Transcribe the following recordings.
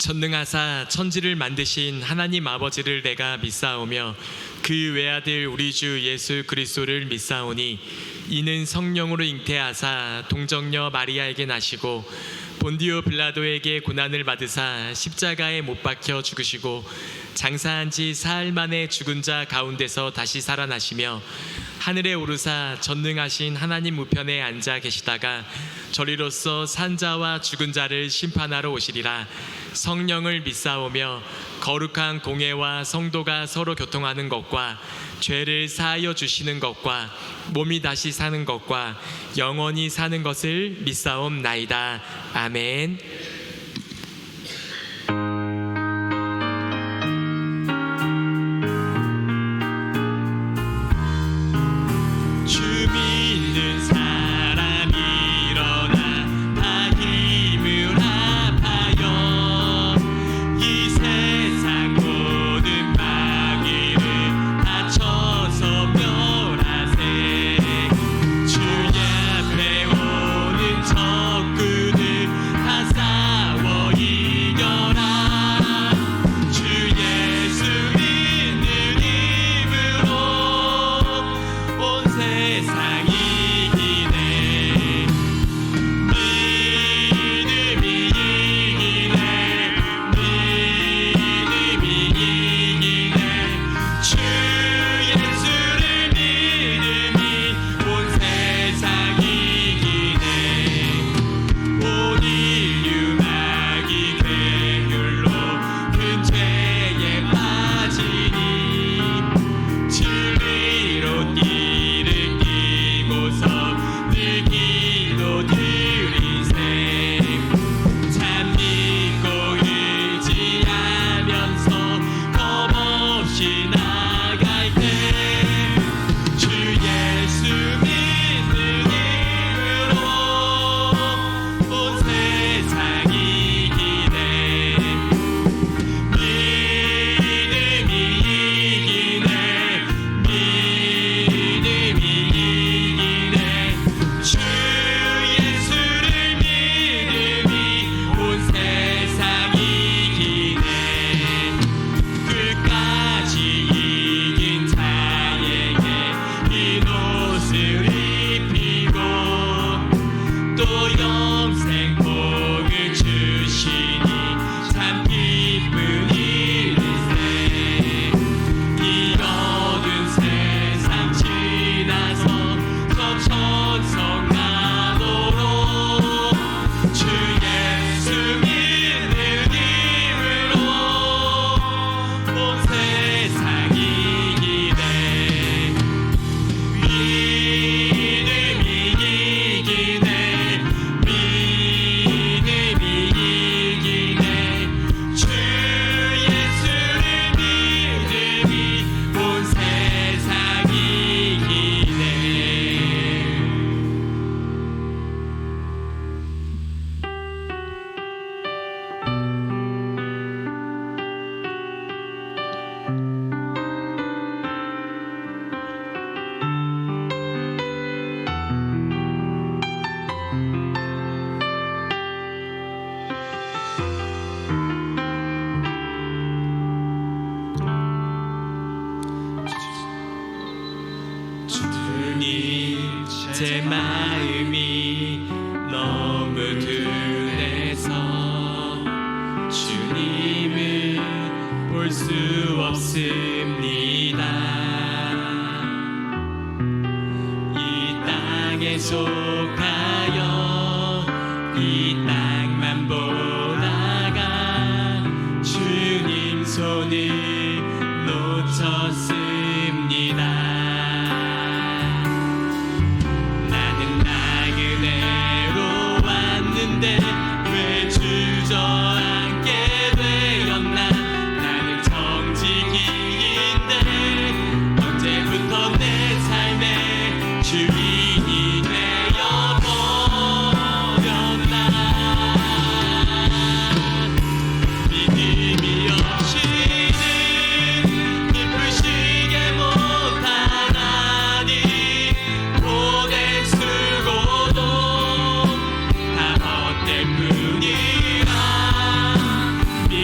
전능하사 천지를 만드신 하나님 아버지를 내가 믿사오며 그 외아들 우리 주 예수 그리스도를 믿사오니 이는 성령으로 잉태하사 동정녀 마리아에게 나시고 본디오 빌라도에게 고난을 받으사 십자가에 못 박혀 죽으시고 장사한 지 사흘 만에 죽은 자 가운데서 다시 살아나시며 하늘에 오르사 전능하신 하나님 우편에 앉아 계시다가 저리로서 산 자와 죽은 자를 심판하러 오시리라. 성령을 믿사오며 거룩한 공회와 성도가 서로 교통하는 것과 죄를 사하여 주시는 것과 몸이 다시 사는 것과 영원히 사는 것을 믿사옵나이다. 아멘. 제 마음이 너무 둔해서 주님을 볼 수 없습니다. 이 땅에 속하여 이 땅만 보다가 주님 손을 놓쳤습니다. 왜 주저앉게 되었나. 나는 정직이인데 언제부터 내 삶의 주인이 되어버렸나. 믿음이 없이는 기쁘시게 못하나니 고된 수고도 뿐이라 믿음이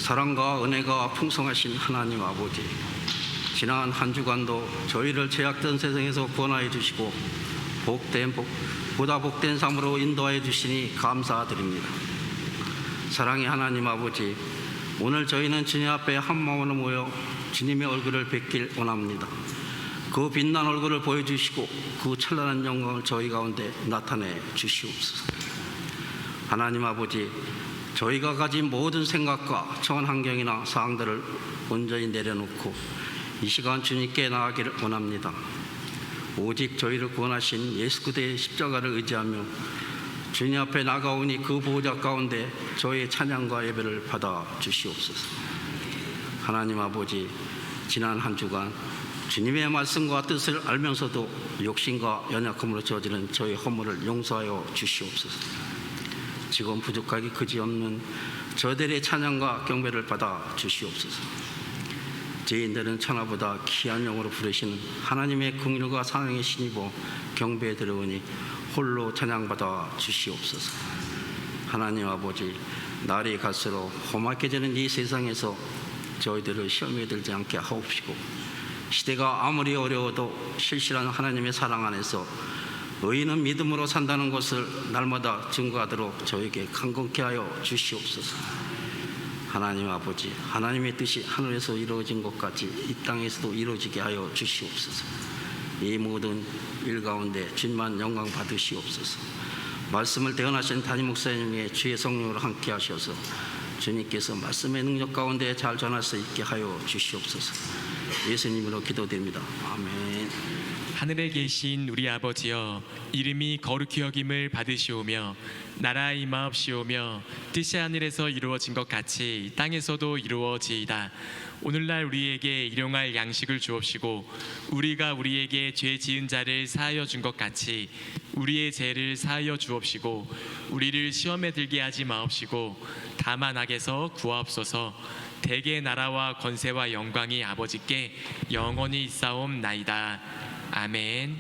사랑과 은혜가 풍성하신 하나님 아버지, 지난 한 주간도 저희를 죄악된 세상에서 구원하여 주시고 보다 복된 삶으로 인도하여 주시니 감사드립니다. 사랑의 하나님 아버지, 오늘 저희는 주님 앞에 한 마음으로 모여 주님의 얼굴을 뵙길 원합니다. 그 빛난 얼굴을 보여주시고 그 찬란한 영광을 저희 가운데 나타내 주시옵소서. 하나님 아버지, 저희가 가진 모든 생각과 처한 환경이나 상황들을 온전히 내려놓고 이 시간 주님께 나아가기를 원합니다. 오직 저희를 구원하신 예수 그리스도의 십자가를 의지하며 주님 앞에 나가오니 그 보호자 가운데 저희의 찬양과 예배를 받아 주시옵소서. 하나님 아버지, 지난 한 주간 주님의 말씀과 뜻을 알면서도 욕심과 연약함으로 저지른 저희 허물을 용서하여 주시옵소서. 지금 부족하기 그지없는 저들의 찬양과 경배를 받아 주시옵소서. 죄인들은 천하보다 귀한 영으로 부르시는 하나님의 긍휼과 사랑의 신이고 경배에 들어오니 홀로 찬양받아 주시옵소서. 하나님 아버지, 날이 갈수록 험악해지는 이 세상에서 저희들을 시험에 들지 않게 하옵시고, 시대가 아무리 어려워도 실실한 하나님의 사랑 안에서 의인은 믿음으로 산다는 것을 날마다 증거하도록 저에게 강건케 하여 주시옵소서. 하나님 아버지, 하나님의 뜻이 하늘에서 이루어진 것 같이 이 땅에서도 이루어지게 하여 주시옵소서. 이 모든 일 가운데 주님만 영광 받으시옵소서. 말씀을 대언하신 담임 목사님의 주의 성령으로 함께 하셔서 주님께서 말씀의 능력 가운데 잘 전할 수 있게 하여 주시옵소서. 예수님으로 기도드립니다. 아멘. 하늘에 계신 우리 아버지여, 이름이 거룩히 여김을 받으시오며 나라 임하옵시오며 뜻이 하늘에서 이루어진 것 같이 땅에서도 이루어지이다. 오늘날 우리에게 일용할 양식을 주옵시고 우리가 우리에게 죄 지은 자를 사하여 준 것 같이 우리의 죄를 사하여 주옵시고 우리를 시험에 들게 하지 마옵시고 다만 악에서 구하옵소서. 대개 나라와 권세와 영광이 아버지께 영원히 있사옵나이다. 아멘.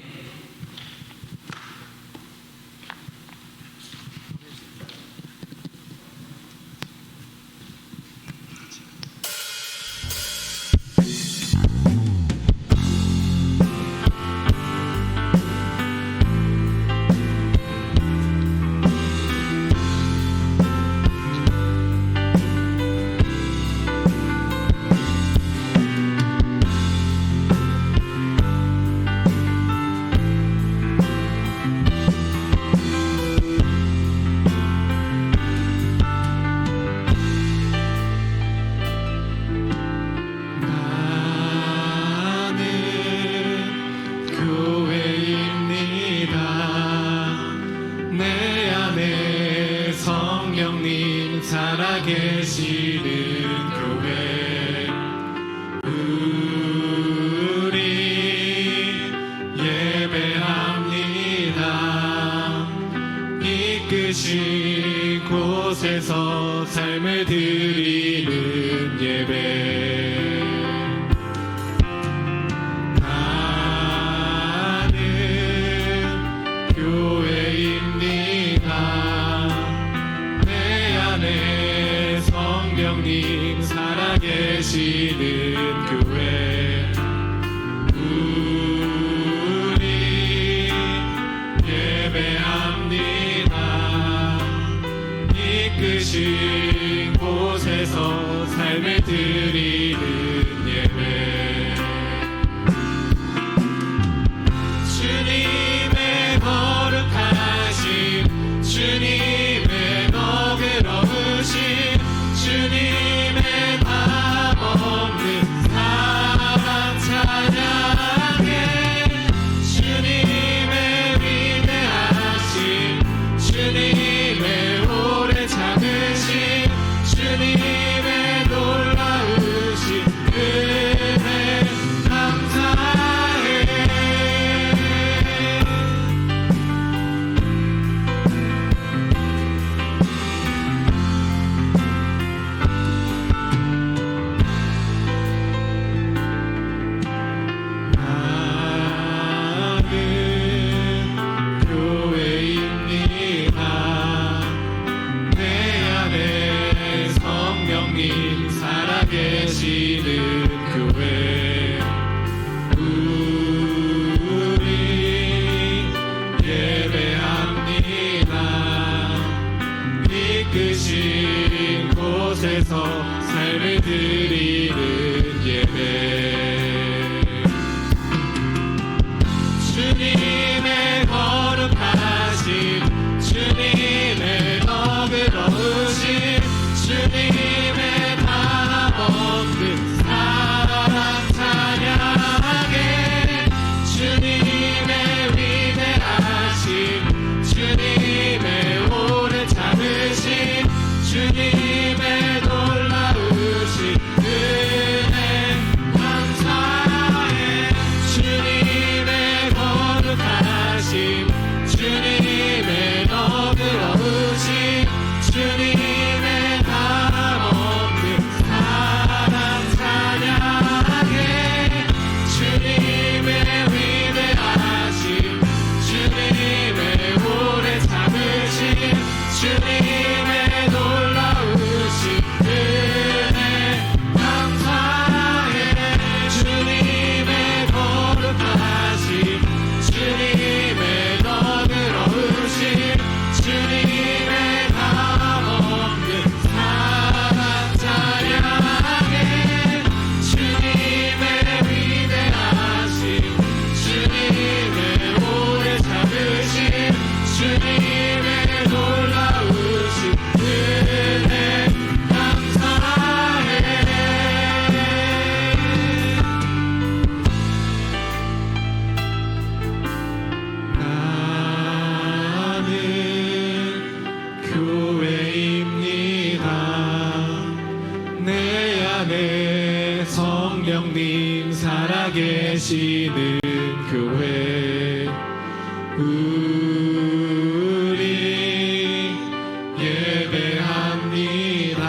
곳에서 삶을 드리는 예배, 나는 교회입니다. 내 안에 성령님 살아계시는 교회, 우리 예배합니다. 이끄신 곳에서 삶을 드리는 예배, 주님의 거룩하심, 주님의 너그러우심, 주님의 답없는 사랑 찬양해, 주님의 위대하심, 주님의 오래 참으심, 주님의 놀라운 살아계시는 교회 우리 예배합니다. 이끄신 곳에서 삶을 드리는 예배 주님의 거룩하심 주님의 너그러우심 주님의 변함없는 사랑 찬양하게 주님의 위대하심 주님의 오래 참으심 주님의 놀라우신 은혜 감사해 주님의 거룩하심 주님의 너그러우심 주님의 변함없는 사랑 찬양하게 주님의 위대하심 주님의 오래 참으심 주님의 놀라우신 은혜 감사해 주님의 거룩하심 주님의 너그러우심 주님의 변함없는 사랑 찬양하게 주님의 위대하심 주님의 오래 참으심 주님의 놀라우신 은혜 감사해 나는 교회입니다. 내 안에 성령님 살아계시는 교회 우리 예배합니다.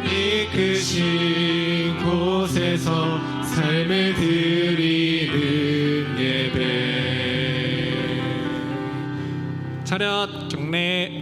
이끄신 곳에서 삶을 드리는 예배 차렷 경례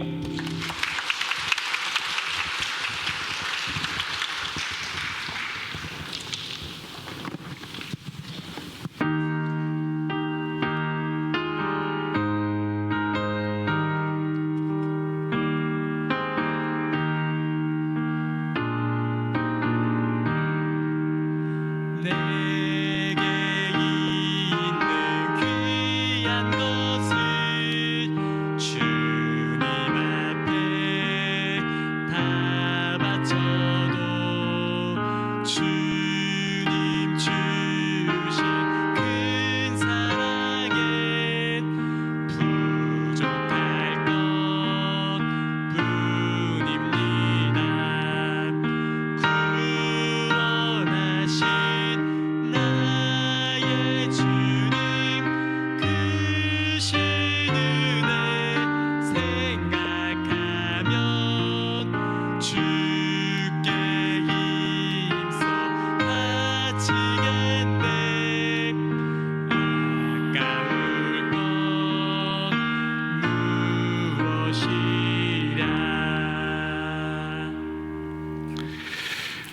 내게 있는 귀한 것을 주님 앞에 다 바쳐도 주님 주신 큰 사랑엔 부족할 것뿐입니다. 구원하신 나의 주님 크신 은혜 생각하면 주께 힘써 바치겠네. 아까울 것 무엇이랴.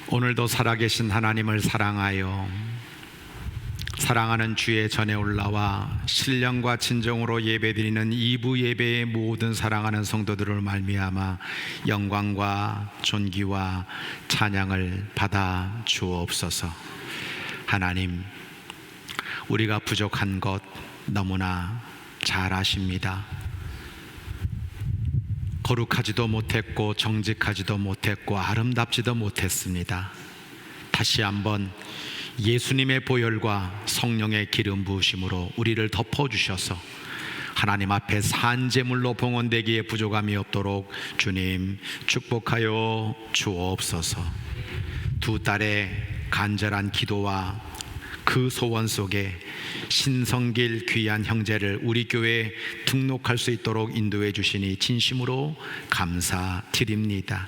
오늘도 살아계신 하나님을 사랑하여 사랑하는 주의 전에 올라와 신령과 진정으로 예배드리는 2부 예배의 모든 사랑하는 성도들을 말미암아 영광과 존귀와 찬양을 받아 주옵소서. 하나님, 우리가 부족한 것 너무나 잘 아십니다. 거룩하지도 못했고 정직하지도 못했고 아름답지도 못했습니다. 다시 한번 예수님의 보혈과 성령의 기름 부으심으로 우리를 덮어주셔서 하나님 앞에 산제물로 봉헌되기에 부족함이 없도록 주님 축복하여 주옵소서. 두 딸의 간절한 기도와 그 소원 속에 신성길 귀한 형제를 우리 교회에 등록할 수 있도록 인도해 주시니 진심으로 감사드립니다.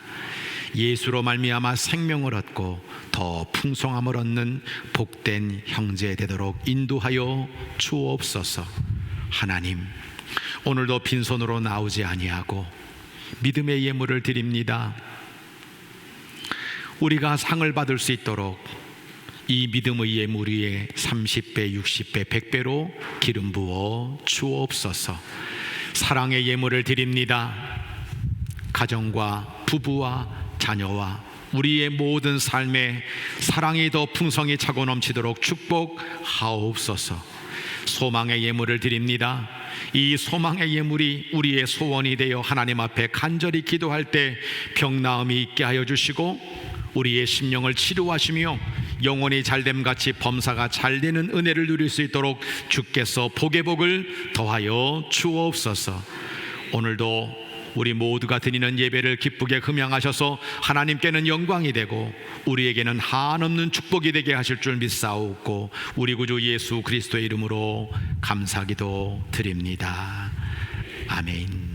예수로 말미암아 생명을 얻고 더 풍성함을 얻는 복된 형제 되도록 인도하여 주옵소서. 하나님, 오늘도 빈손으로 나오지 아니하고 믿음의 예물을 드립니다. 우리가 상을 받을 수 있도록 이 믿음의 예물 위에 30배, 60배, 100배로 기름 부어 주옵소서. 사랑의 예물을 드립니다. 가정과 부부와 자녀와 우리의 모든 삶에 사랑이 더 풍성히 차고 넘치도록 축복하옵소서. 소망의 예물을 드립니다. 이 소망의 예물이 우리의 소원이 되어 하나님 앞에 간절히 기도할 때 병나음이 있게 하여 주시고 우리의 심령을 치료하시며 영혼이 잘됨같이 범사가 잘되는 은혜를 누릴 수 있도록 주께서 복의 복을 더하여 주옵소서. 오늘도 우리 모두가 드리는 예배를 기쁘게 흠양하셔서 하나님께는 영광이 되고 우리에게는 한없는 축복이 되게 하실 줄 믿사옵고 우리 구주 예수 그리스도의 이름으로 감사기도 드립니다. 아멘.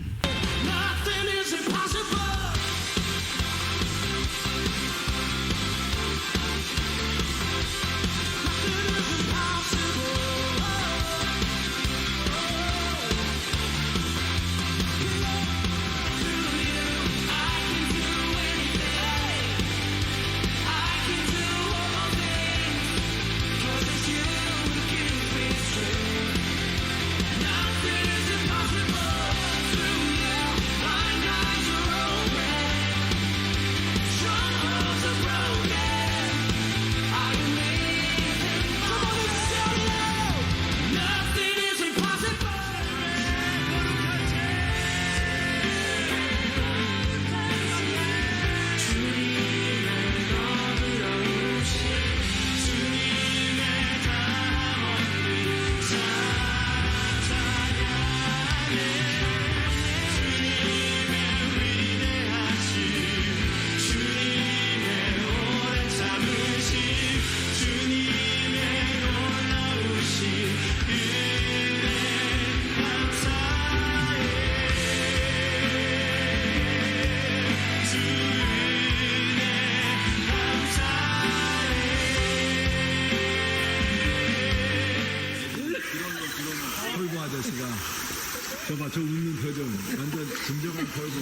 털보 아저씨가 저봐 저 웃는 표정 완전 진정한 털보.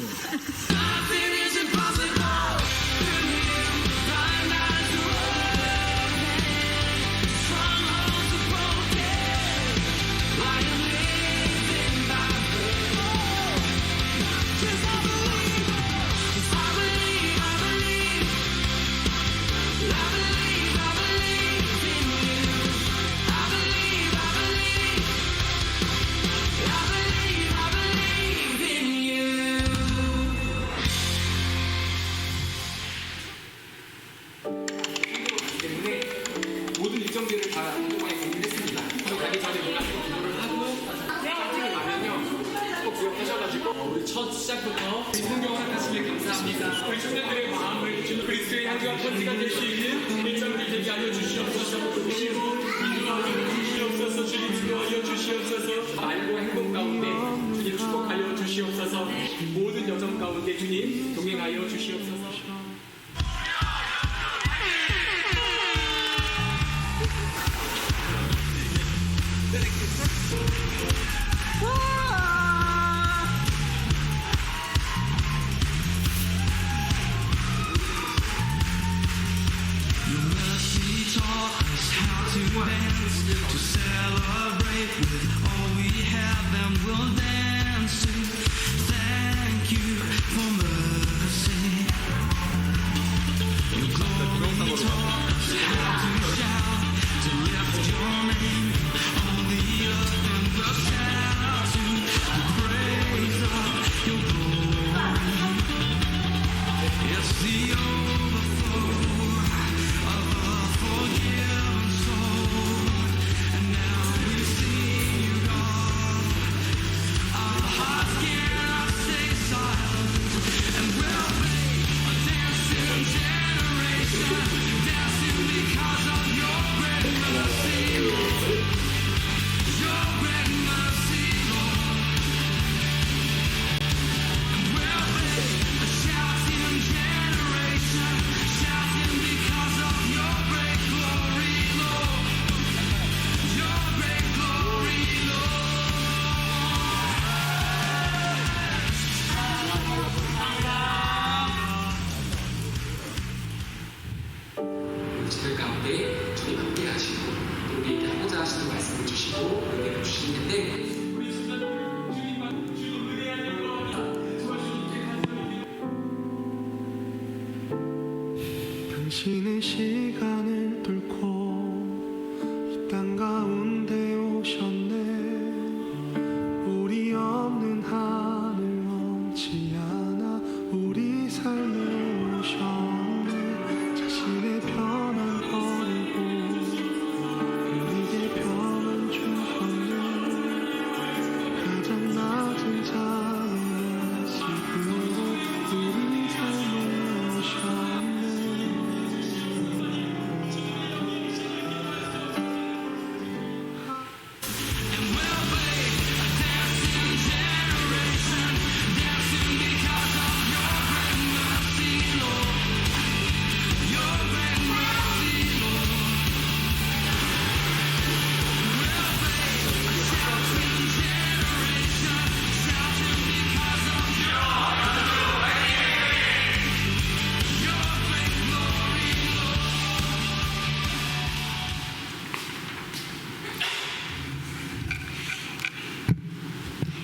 모든 일정들을 다 공부에 공개했습니다. 가기 전에 공부를 하고 파팅이 나면요 꼭 기억하셔가지고 우리 첫 시작부터 성경을 하시길 감사합니다. 우리 청년들의 마음을 주는 그리스도의 향기와 편지가 될 수 있는 일정들 되게 하여 주시옵소서. 그리고 인도하여 주시옵소서. 주님 인도하여 주시옵소서. 말과 행동 가운데 주님 축복하여 주시옵소서. 모든 여정 가운데 주님 동행하여 주시옵소서. 전체들 가운데 주님 함께 하시고 우리에게 하고자 하시는 말씀을 주시고 은혜를 주시는데 당신의 시간을 뚫고 이 땅 가운데 오셨네. 우리 없는 하늘 없지 않아 우리 삶에 오셨네. 자신의 편안 버리고 우리에게 평안 주셨네. 가장 낮은 자의 모습으로 우리 삶에 오셨네.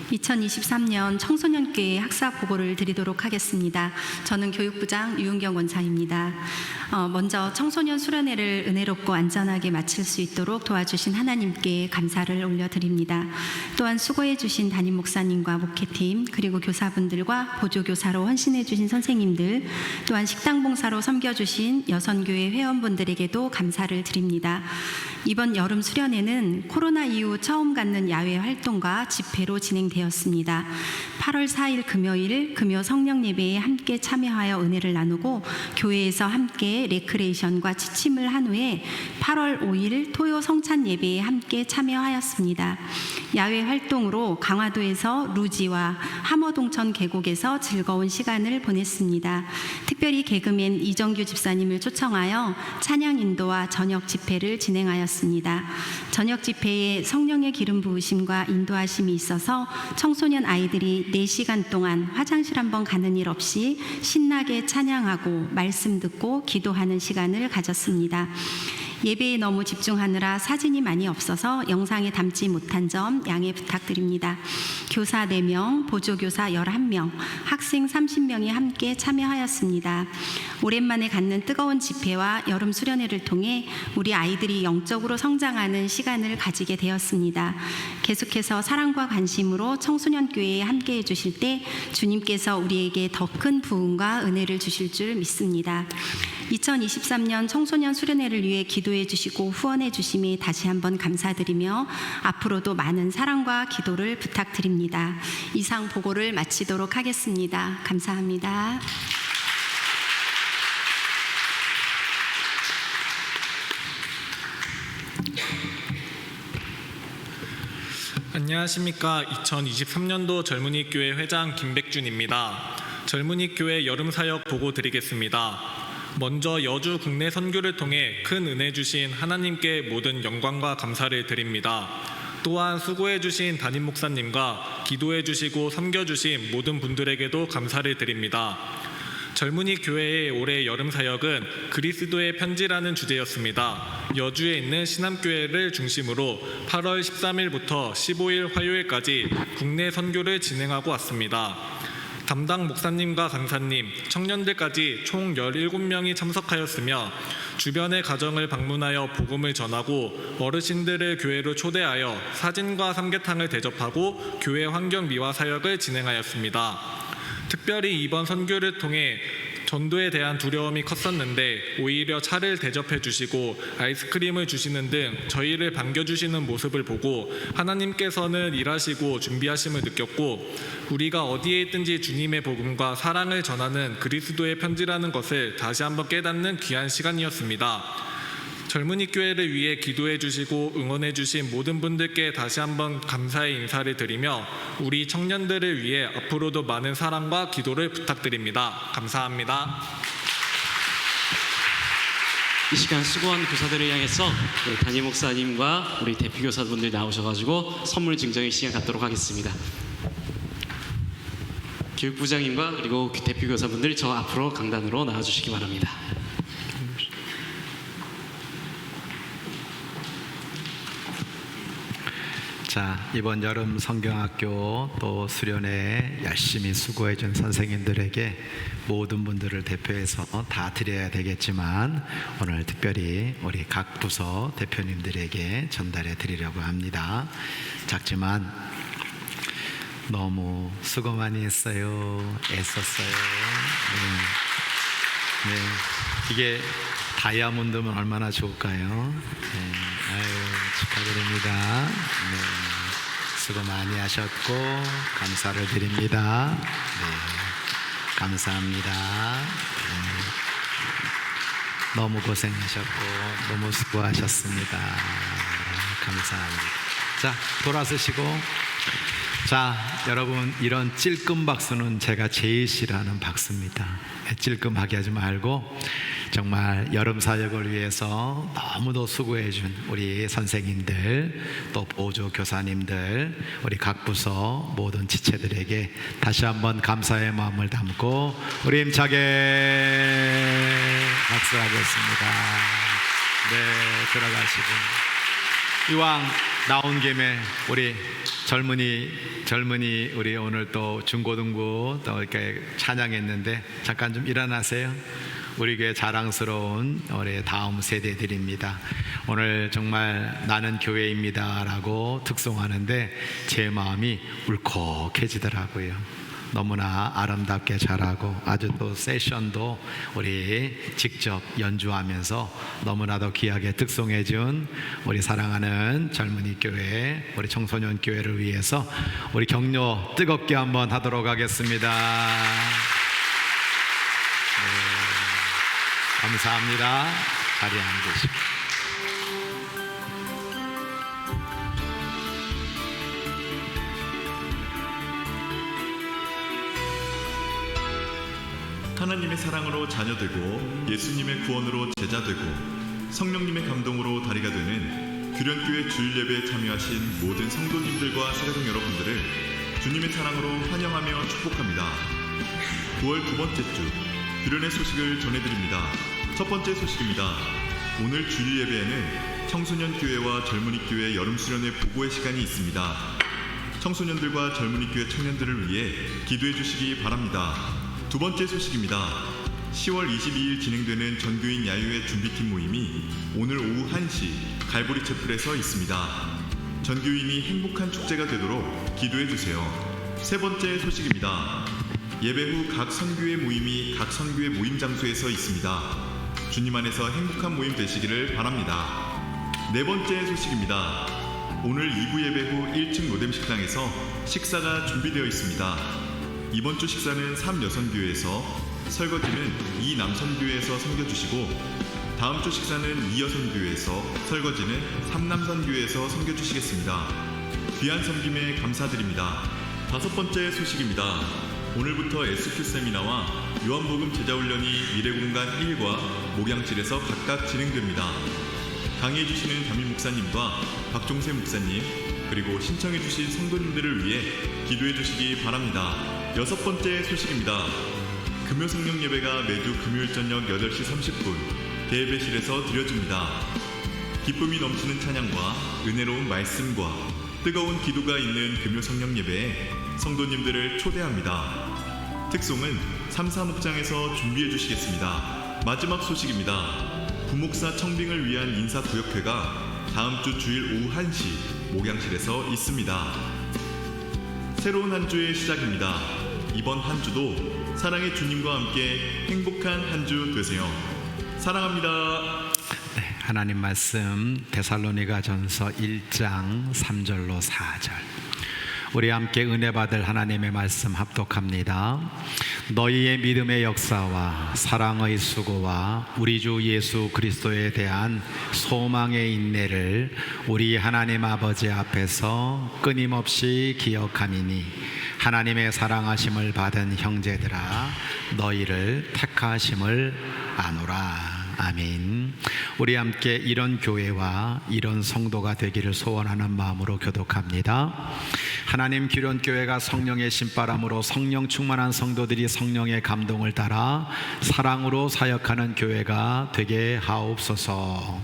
(2023년) 청소년교회 학사 보고를 드리도록 하겠습니다. 저는 교육부장 유은경 원장입니다. 먼저 청소년 수련회를 은혜롭고 안전하게 마칠 수 있도록 도와주신 하나님께 감사를 올려드립니다. 또한 수고해 주신 담임 목사님과 목회팀 그리고 교사분들과 보조교사로 헌신해 주신 선생님들, 또한 식당봉사로 섬겨주신 여선교회 회원분들에게도 감사를 드립니다. 이번 여름 수련회는 코로나 이후 처음 갖는 야외 활동과 집회로 진행되었습니다. 8월 4일 금요일 금요 성령 예배에 함께 참여하여 은혜를 나누고 교회에서 함께 레크레이션과 취침을 한 후에 8월 5일 토요 성찬 예배에 함께 참여하였습니다. 야외 활동으로 강화도에서 루지와 함어동천 계곡에서 즐거운 시간을 보냈습니다. 특별히 개그맨 이정규 집사님을 초청하여 찬양 인도와 저녁 집회를 진행하였습니다. 저녁 집회에 성령의 기름 부으심과 인도하심이 있어서 청소년 아이들이 4시간 동안 화장실 한번 가는 일 없이 신나게 찬양하고 말씀 듣고 기도하는 시간을 가졌습니다. 예배에 너무 집중하느라 사진이 많이 없어서 영상에 담지 못한 점 양해 부탁드립니다. 교사 4명, 보조교사 11명, 학생 30명이 함께 참여하였습니다. 오랜만에 갖는 뜨거운 집회와 여름 수련회를 통해 우리 아이들이 영적으로 성장하는 시간을 가지게 되었습니다. 계속해서 사랑과 관심으로 청소년교회에 함께해 주실 때 주님께서 우리에게 더 큰 부흥과 은혜를 주실 줄 믿습니다. 2023년 청소년 수련회를 위해 기도해 주시고 후원해 주심에 다시 한번 감사드리며 앞으로도 많은 사랑과 기도를 부탁드립니다. 이상 보고를 마치도록 하겠습니다. 감사합니다. 안녕하십니까. 2023년도 젊은이교회 회장 김백준입니다. 젊은이교회 여름사역 보고 드리겠습니다. 먼저 여주 국내 선교를 통해 큰 은혜 주신 하나님께 모든 영광과 감사를 드립니다. 또한 수고해 주신 담임 목사님과 기도해 주시고 섬겨 주신 모든 분들에게도 감사를 드립니다. 젊은이 교회의 올해 여름 사역은 그리스도의 편지라는 주제였습니다. 여주에 있는 신암교회를 중심으로 8월 13일부터 15일 화요일까지 국내 선교를 진행하고 왔습니다. 담당 목사님과 강사님, 청년들까지 총 17명이 참석하였으며 주변의 가정을 방문하여 복음을 전하고 어르신들을 교회로 초대하여 사진과 삼계탕을 대접하고 교회 환경 미화 사역을 진행하였습니다. 특별히 이번 선교를 통해 전도에 대한 두려움이 컸었는데 오히려 차를 대접해 주시고 아이스크림을 주시는 등 저희를 반겨주시는 모습을 보고 하나님께서는 일하시고 준비하심을 느꼈고 우리가 어디에 있든지 주님의 복음과 사랑을 전하는 그리스도의 편지라는 것을 다시 한번 깨닫는 귀한 시간이었습니다. 젊은이 교회를 위해 기도해 주시고 응원해 주신 모든 분들께 다시 한번 감사의 인사를 드리며 우리 청년들을 위해 앞으로도 많은 사랑과 기도를 부탁드립니다. 감사합니다. 이 시간 수고한 교사들을 향해서 우리 담임 목사님과 우리 대표 교사분들 나오셔가지고 선물 증정의 시간 갖도록 하겠습니다. 교육부장님과 그리고 대표 교사분들 저 앞으로 강단으로 나와주시기 바랍니다. 자, 이번 여름 성경학교 또 수련회 열심히 수고해준 선생님들에게 모든 분들을 대표해서 다 드려야 되겠지만 오늘 특별히 우리 각 부서 대표님들에게 전달해 드리려고 합니다. 작지만 너무 수고 많이 했어요. 애썼어요. 네. 이게 다이아몬드면 얼마나 좋을까요? 네. 아유, 축하드립니다. 네. 수고 많이 하셨고 감사를 드립니다. 네. 감사합니다. 네. 너무 고생하셨고 너무 수고하셨습니다. 감사합니다. 자, 돌아서시고. 자, 여러분, 이런 찔끔 박수는 제가 제일 싫어하는 박수입니다. 찔끔하게 하지 말고 정말 여름 사역을 위해서 너무도 수고해준 우리 선생님들, 또 보조 교사님들, 우리 각 부서 모든 지체들에게 다시 한번 감사의 마음을 담고 우리 힘차게 박수하겠습니다. 네, 들어가시고. 이왕 나온 김에 우리 젊은이 우리 오늘 또 중고등부 또 이렇게 찬양했는데 잠깐 좀 일어나세요. 우리 교회 자랑스러운 우리 다음 세대들입니다. 오늘 정말 나는 교회입니다 라고 특송하는데 제 마음이 울컥해지더라고요. 너무나 아름답게 잘하고 아주 또 세션도 우리 직접 연주하면서 너무나도 귀하게 특송해준 우리 사랑하는 젊은이 교회, 우리 청소년 교회를 위해서 우리 격려 뜨겁게 한번 하도록 하겠습니다. 네, 감사합니다. 자리에 앉으시고. 하나님의 사랑으로 자녀되고 예수님의 구원으로 제자되고 성령님의 감동으로 다리가 되는 규련교회 주일예배에 참여하신 모든 성도님들과 세가족 여러분들을 주님의 사랑으로 환영하며 축복합니다. 9월 두 번째 주 규련의 소식을 전해드립니다. 첫 번째 소식입니다. 오늘 주일예배에는 청소년교회와 젊은이교회 여름수련회 보고회 시간이 있습니다. 청소년들과 젊은이교회 청년들을 위해 기도해 주시기 바랍니다. 두 번째 소식입니다. 10월 22일 진행되는 전교인 야유회 준비팀 모임이 오늘 오후 1시 갈보리 채플에서 있습니다. 전교인이 행복한 축제가 되도록 기도해 주세요. 세 번째 소식입니다. 예배 후 각 선교회 모임이 각 선교회 모임 장소에서 있습니다. 주님 안에서 행복한 모임 되시기를 바랍니다. 네 번째 소식입니다. 오늘 2부 예배 후 1층 로뎀 식당에서 식사가 준비되어 있습니다. 이번 주 식사는 3여선교회에서, 설거지는 2남선교회에서 섬겨주시고 다음 주 식사는 2여선교회에서, 설거지는 3남선교회에서 섬겨주시겠습니다. 귀한 섬김에 감사드립니다. 다섯 번째 소식입니다. 오늘부터 SQ 세미나와 요한복음 제자훈련이 미래공간 1과 목양실에서 각각 진행됩니다. 강의해 주시는 담임 목사님과 박종세 목사님, 그리고 신청해 주신 성도님들을 위해 기도해 주시기 바랍니다. 여섯 번째 소식입니다. 금요 성령 예배가 매주 금요일 저녁 8시 30분 대예배실에서 드려집니다. 기쁨이 넘치는 찬양과 은혜로운 말씀과 뜨거운 기도가 있는 금요 성령 예배에 성도님들을 초대합니다. 특송은 3사목장에서 준비해 주시겠습니다. 마지막 소식입니다. 부목사 청빙을 위한 인사구역회가 다음 주 주일 오후 1시 목양실에서 있습니다. 새로운 한 주의 시작입니다. 이번 한 주도 사랑의 주님과 함께 행복한 한 주 되세요. 사랑합니다. 네, 하나님 말씀 데살로니가전서 1장 3절로 4절. 우리 함께 은혜 받을 하나님의 말씀 합독합니다. 너희의 믿음의 역사와 사랑의 수고와 우리 주 예수 그리스도에 대한 소망의 인내를 우리 하나님 아버지 앞에서 끊임없이 기억함이니 하나님의 사랑하심을 받은 형제들아 너희를 택하심을 아노라. 아멘. 우리 함께 이런 교회와 이런 성도가 되기를 소원하는 마음으로 교독합니다. 하나님 규련교회가 성령의 신바람으로 성령 충만한 성도들이 성령의 감동을 따라 사랑으로 사역하는 교회가 되게 하옵소서.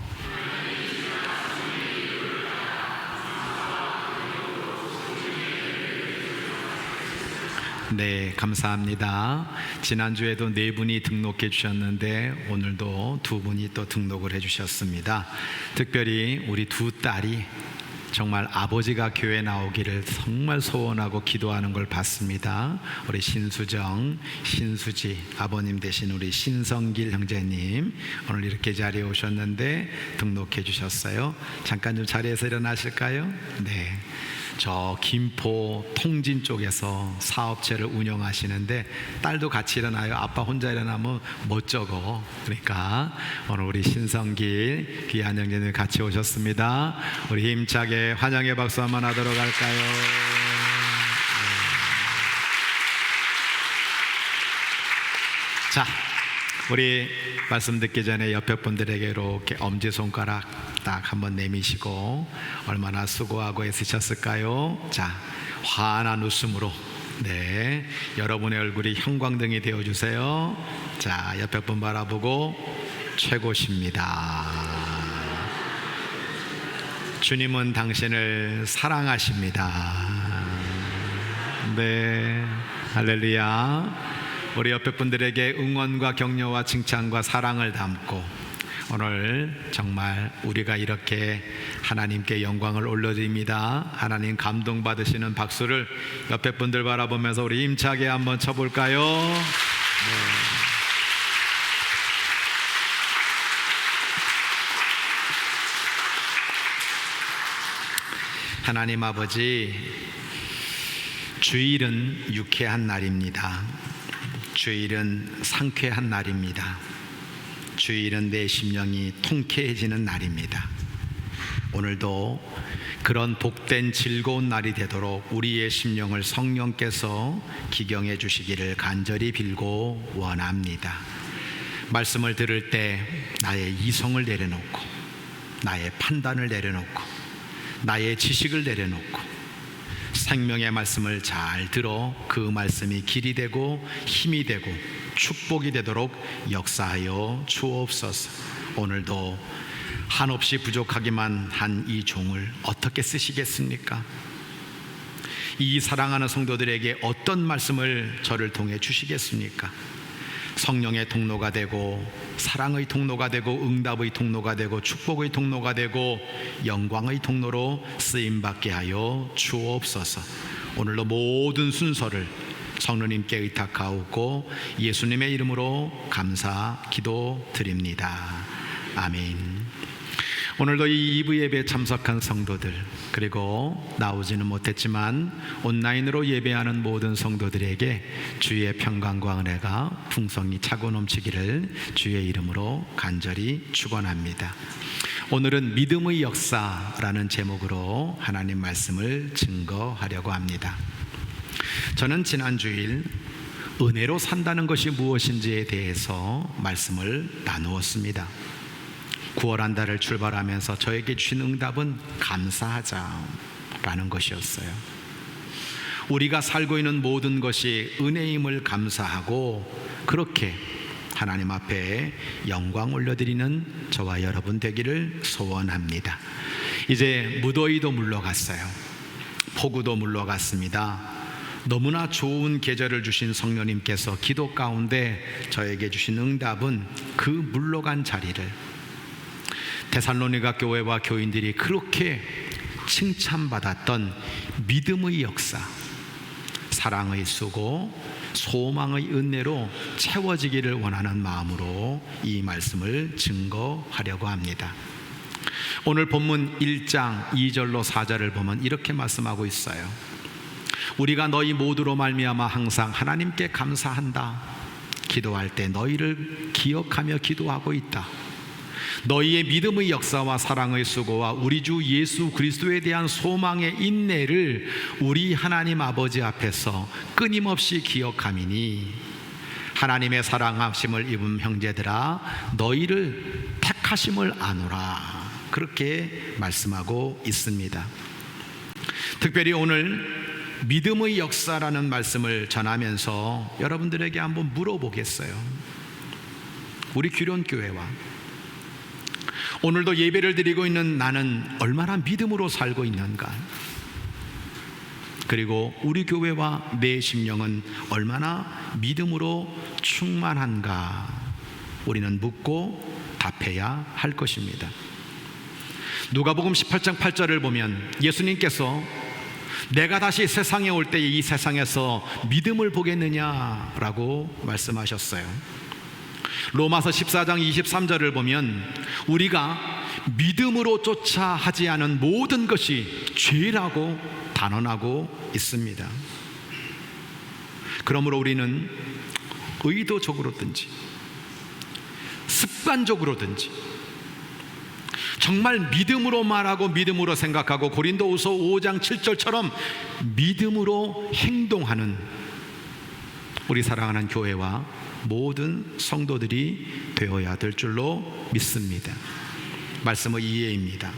네, 감사합니다. 지난주에도 4분이 등록해 주셨는데 오늘도 2분이 또 등록을 해 주셨습니다. 특별히 우리 2 딸이 정말 아버지가 교회 나오기를 정말 소원하고 기도하는 걸 봤습니다. 우리 신수정, 신수지 아버님 되신 우리 신성길 형제님 오늘 이렇게 자리에 오셨는데 등록해 주셨어요. 잠깐 좀 자리에서 일어나실까요? 네. 저 김포 통진 쪽에서 사업체를 운영하시는데 딸도 같이 일어나요. 아빠 혼자 일어나면 못 적어. 그러니까 오늘 우리 신성길 귀한 형제님 같이 오셨습니다. 우리 힘차게 환영의 박수 한번 하도록 할까요? 자, 우리 말씀 듣기 전에 옆에 분들에게 이렇게 엄지손가락 딱 한번 내미시고 얼마나 수고하고 애쓰셨을까요? 자, 환한 웃음으로 네, 여러분의 얼굴이 형광등이 되어주세요. 자, 옆에 분 바라보고 최고십니다. 주님은 당신을 사랑하십니다. 네, 할렐루야. 우리 옆에 분들에게 응원과 격려와 칭찬과 사랑을 담고 오늘 정말 우리가 이렇게 하나님께 영광을 올려드립니다. 하나님 감동받으시는 박수를 옆에 분들 바라보면서 우리 힘차게 한번 쳐볼까요? 네. 하나님 아버지, 주일은 유쾌한 날입니다. 주일은 상쾌한 날입니다. 주일은 내 심령이 통쾌해지는 날입니다. 오늘도 그런 복된 즐거운 날이 되도록 우리의 심령을 성령께서 기경해 주시기를 간절히 빌고 원합니다. 말씀을 들을 때 나의 이성을 내려놓고 나의 판단을 내려놓고 나의 지식을 내려놓고 생명의 말씀을 잘 들어 그 말씀이 길이 되고 힘이 되고 축복이 되도록 역사하여 주옵소서. 오늘도 한없이 부족하기만 한 이 종을 어떻게 쓰시겠습니까? 이 사랑하는 성도들에게 어떤 말씀을 저를 통해 주시겠습니까? 성령의 통로가 되고 사랑의 통로가 되고 응답의 통로가 되고 축복의 통로가 되고 영광의 통로로 쓰임받게 하여 주옵소서. 오늘도 모든 순서를 성령님께 의탁하옵고 예수님의 이름으로 감사 기도드립니다. 아멘. 오늘도 이 2부 예배에 참석한 성도들, 그리고 나오지는 못했지만 온라인으로 예배하는 모든 성도들에게 주의 평강과 은혜가 풍성히 차고 넘치기를 주의 이름으로 간절히 축원합니다. 오늘은 믿음의 역사라는 제목으로 하나님 말씀을 증거하려고 합니다. 저는 지난 주일 은혜로 산다는 것이 무엇인지에 대해서 말씀을 나누었습니다. 9월 한 달을 출발하면서 저에게 주신 응답은 감사하자라는 것이었어요. 우리가 살고 있는 모든 것이 은혜임을 감사하고 그렇게 하나님 앞에 영광 올려드리는 저와 여러분 되기를 소원합니다. 이제 무더위도 물러갔어요. 폭우도 물러갔습니다. 너무나 좋은 계절을 주신 성령님께서 기도 가운데 저에게 주신 응답은 그 물러간 자리를 데살로니가 교회와 교인들이 그렇게 칭찬받았던 믿음의 역사, 사랑의 수고, 소망의 은혜로 채워지기를 원하는 마음으로 이 말씀을 증거하려고 합니다. 오늘 본문 1장 2절로 4절을 보면 이렇게 말씀하고 있어요. 우리가 너희 모두로 말미암아 항상 하나님께 감사한다. 기도할 때 너희를 기억하며 기도하고 있다. 너희의 믿음의 역사와 사랑의 수고와 우리 주 예수 그리스도에 대한 소망의 인내를 우리 하나님 아버지 앞에서 끊임없이 기억함이니 하나님의 사랑하심을 입은 형제들아 너희를 택하심을 아노라. 그렇게 말씀하고 있습니다. 특별히 오늘 믿음의 역사라는 말씀을 전하면서 여러분들에게 한번 물어보겠어요. 우리 규련교회와 오늘도 예배를 드리고 있는 나는 얼마나 믿음으로 살고 있는가? 그리고 우리 교회와 내 심령은 얼마나 믿음으로 충만한가 우리는 묻고 답해야 할 것입니다. 누가복음 18장 8절을 보면 예수님께서 내가 다시 세상에 올 때 이 세상에서 믿음을 보겠느냐라고 말씀하셨어요. 로마서 14장 23절을 보면 우리가 믿음으로 쫓아 하지 않은 모든 것이 죄라고 단언하고 있습니다. 그러므로 우리는 의도적으로든지 습관적으로든지 정말 믿음으로 말하고 믿음으로 생각하고 고린도후서 5장 7절처럼 믿음으로 행동하는 우리 사랑하는 교회와 모든 성도들이 되어야 될 줄로 믿습니다. 말씀의 이해입니다.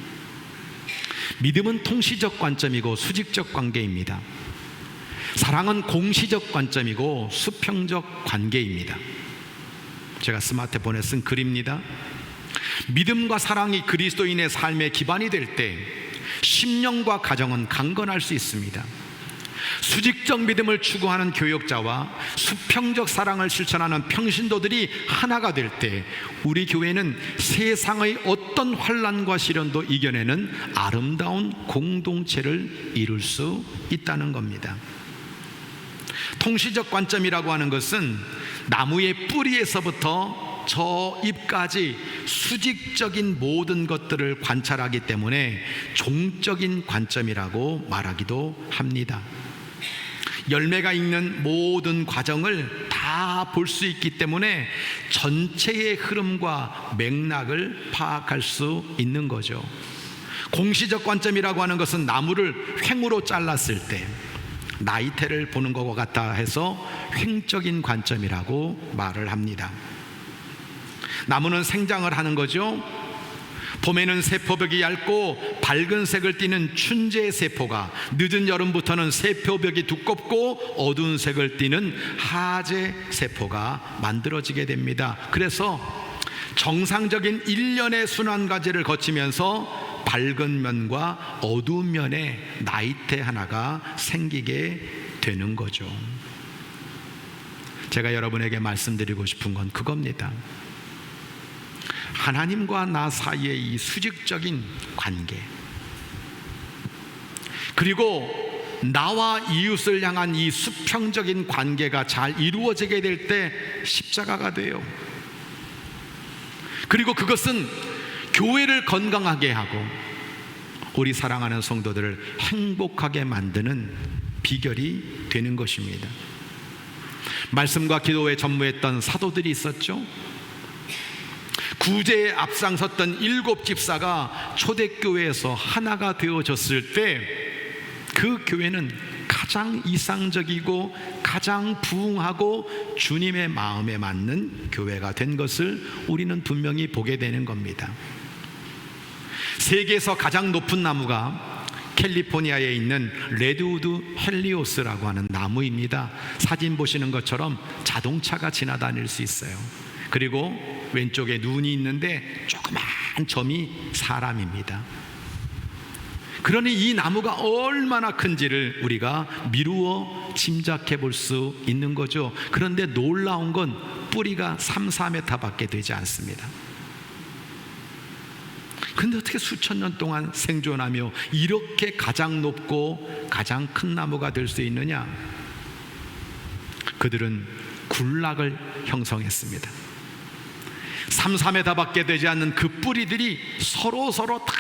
믿음은 통시적 관점이고 수직적 관계입니다. 사랑은 공시적 관점이고 수평적 관계입니다. 제가 스마트폰에 쓴 글입니다. 믿음과 사랑이 그리스도인의 삶의 기반이 될 때 심령과 가정은 강건할 수 있습니다. 수직적 믿음을 추구하는 교역자와 수평적 사랑을 실천하는 평신도들이 하나가 될 때 우리 교회는 세상의 어떤 환난과 시련도 이겨내는 아름다운 공동체를 이룰 수 있다는 겁니다. 통시적 관점이라고 하는 것은 나무의 뿌리에서부터 저 잎까지 수직적인 모든 것들을 관찰하기 때문에 종적인 관점이라고 말하기도 합니다. 열매가 있는 모든 과정을 다 볼 수 있기 때문에 전체의 흐름과 맥락을 파악할 수 있는 거죠. 공시적 관점이라고 하는 것은 나무를 횡으로 잘랐을 때 나이테를 보는 것과 같다 해서 횡적인 관점이라고 말을 합니다. 나무는 생장을 하는 거죠. 봄에는 세포벽이 얇고 밝은 색을 띠는 춘제 세포가 늦은 여름부터는 세포벽이 두껍고 어두운 색을 띠는 하제 세포가 만들어지게 됩니다. 그래서 정상적인 일련의 순환과제를 거치면서 밝은 면과 어두운 면에 나이테 하나가 생기게 되는 거죠. 제가 여러분에게 말씀드리고 싶은 건 그겁니다. 하나님과 나 사이의 이 수직적인 관계, 그리고 나와 이웃을 향한 이 수평적인 관계가 잘 이루어지게 될 때 십자가가 돼요. 그리고 그것은 교회를 건강하게 하고 우리 사랑하는 성도들을 행복하게 만드는 비결이 되는 것입니다. 말씀과 기도에 전무했던 사도들이 있었죠. 구제에 앞장섰던 7 집사가 초대교회에서 하나가 되어졌을 때 그 교회는 가장 이상적이고 가장 부흥하고 주님의 마음에 맞는 교회가 된 것을 우리는 분명히 보게 되는 겁니다. 세계에서 가장 높은 나무가 캘리포니아에 있는 레드우드 헬리오스라고 하는 나무입니다. 사진 보시는 것처럼 자동차가 지나다닐 수 있어요. 그리고 왼쪽에 눈이 있는데 조그만 점이 사람입니다. 그러니 이 나무가 얼마나 큰지를 우리가 미루어 짐작해 볼 수 있는 거죠. 그런데 놀라운 건 뿌리가 3-4m밖에 되지 않습니다. 그런데 어떻게 수천 년 동안 생존하며 이렇게 가장 높고 가장 큰 나무가 될 수 있느냐? 그들은 군락을 형성했습니다. 3-4m밖에 되지 않는 그 뿌리들이 서로 다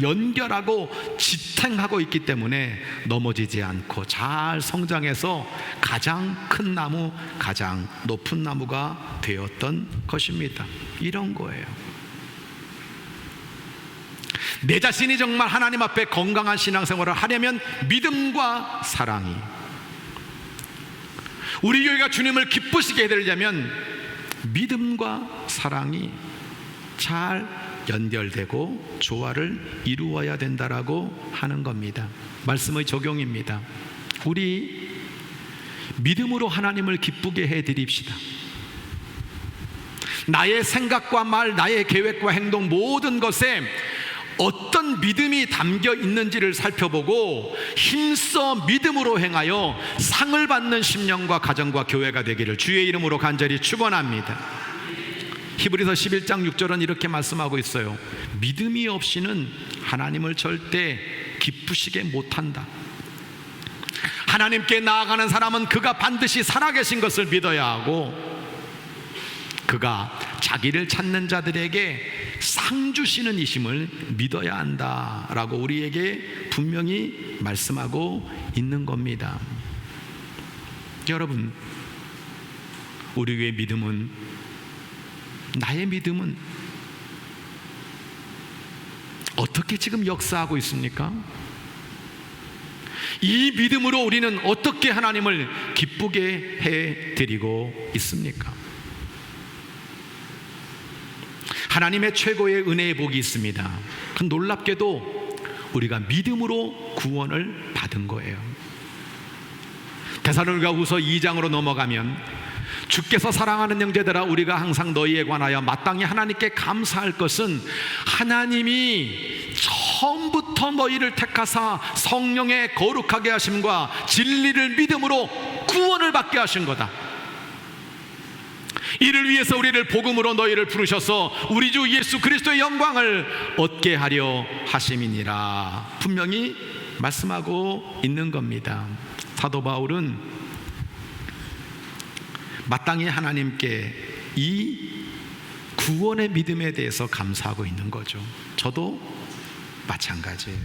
연결하고 지탱하고 있기 때문에 넘어지지 않고 잘 성장해서 가장 큰 나무, 가장 높은 나무가 되었던 것입니다. 이런 거예요. 내 자신이 정말 하나님 앞에 건강한 신앙생활을 하려면 믿음과 사랑이, 우리 교회가 주님을 기쁘시게 해드리려면 믿음과 사랑이 잘 연결되고 조화를 이루어야 된다라고 하는 겁니다. 말씀의 적용입니다. 우리 믿음으로 하나님을 기쁘게 해드립시다. 나의 생각과 말, 나의 계획과 행동 모든 것에 어떤 믿음이 담겨 있는지를 살펴보고 힘써 믿음으로 행하여 상을 받는 심령과 가정과 교회가 되기를 주의 이름으로 간절히 축원합니다. 히브리서 11장 6절은 이렇게 말씀하고 있어요. 믿음이 없이는 하나님을 절대 기쁘시게 못한다. 하나님께 나아가는 사람은 그가 반드시 살아계신 것을 믿어야 하고 그가 자기를 찾는 자들에게 상 주시는 이심을 믿어야 한다라고 우리에게 분명히 말씀하고 있는 겁니다. 여러분, 우리의 믿음은, 나의 믿음은 어떻게 지금 역사하고 있습니까? 이 믿음으로 우리는 어떻게 하나님을 기쁘게 해드리고 있습니까? 하나님의 최고의 은혜의 복이 있습니다. 놀랍게도 우리가 믿음으로 구원을 받은 거예요. 데살로니가후서 2장으로 넘어가면 주께서 사랑하는 형제들아 우리가 항상 너희에 관하여 마땅히 하나님께 감사할 것은 하나님이 처음부터 너희를 택하사 성령의 거룩하게 하심과 진리를 믿음으로 구원을 받게 하신 거다. 이를 위해서 우리를 복음으로 너희를 부르셔서 우리 주 예수 그리스도의 영광을 얻게 하려 하심이니라 분명히 말씀하고 있는 겁니다. 사도 바울은 마땅히 하나님께 이 구원의 믿음에 대해서 감사하고 있는 거죠. 저도 마찬가지예요.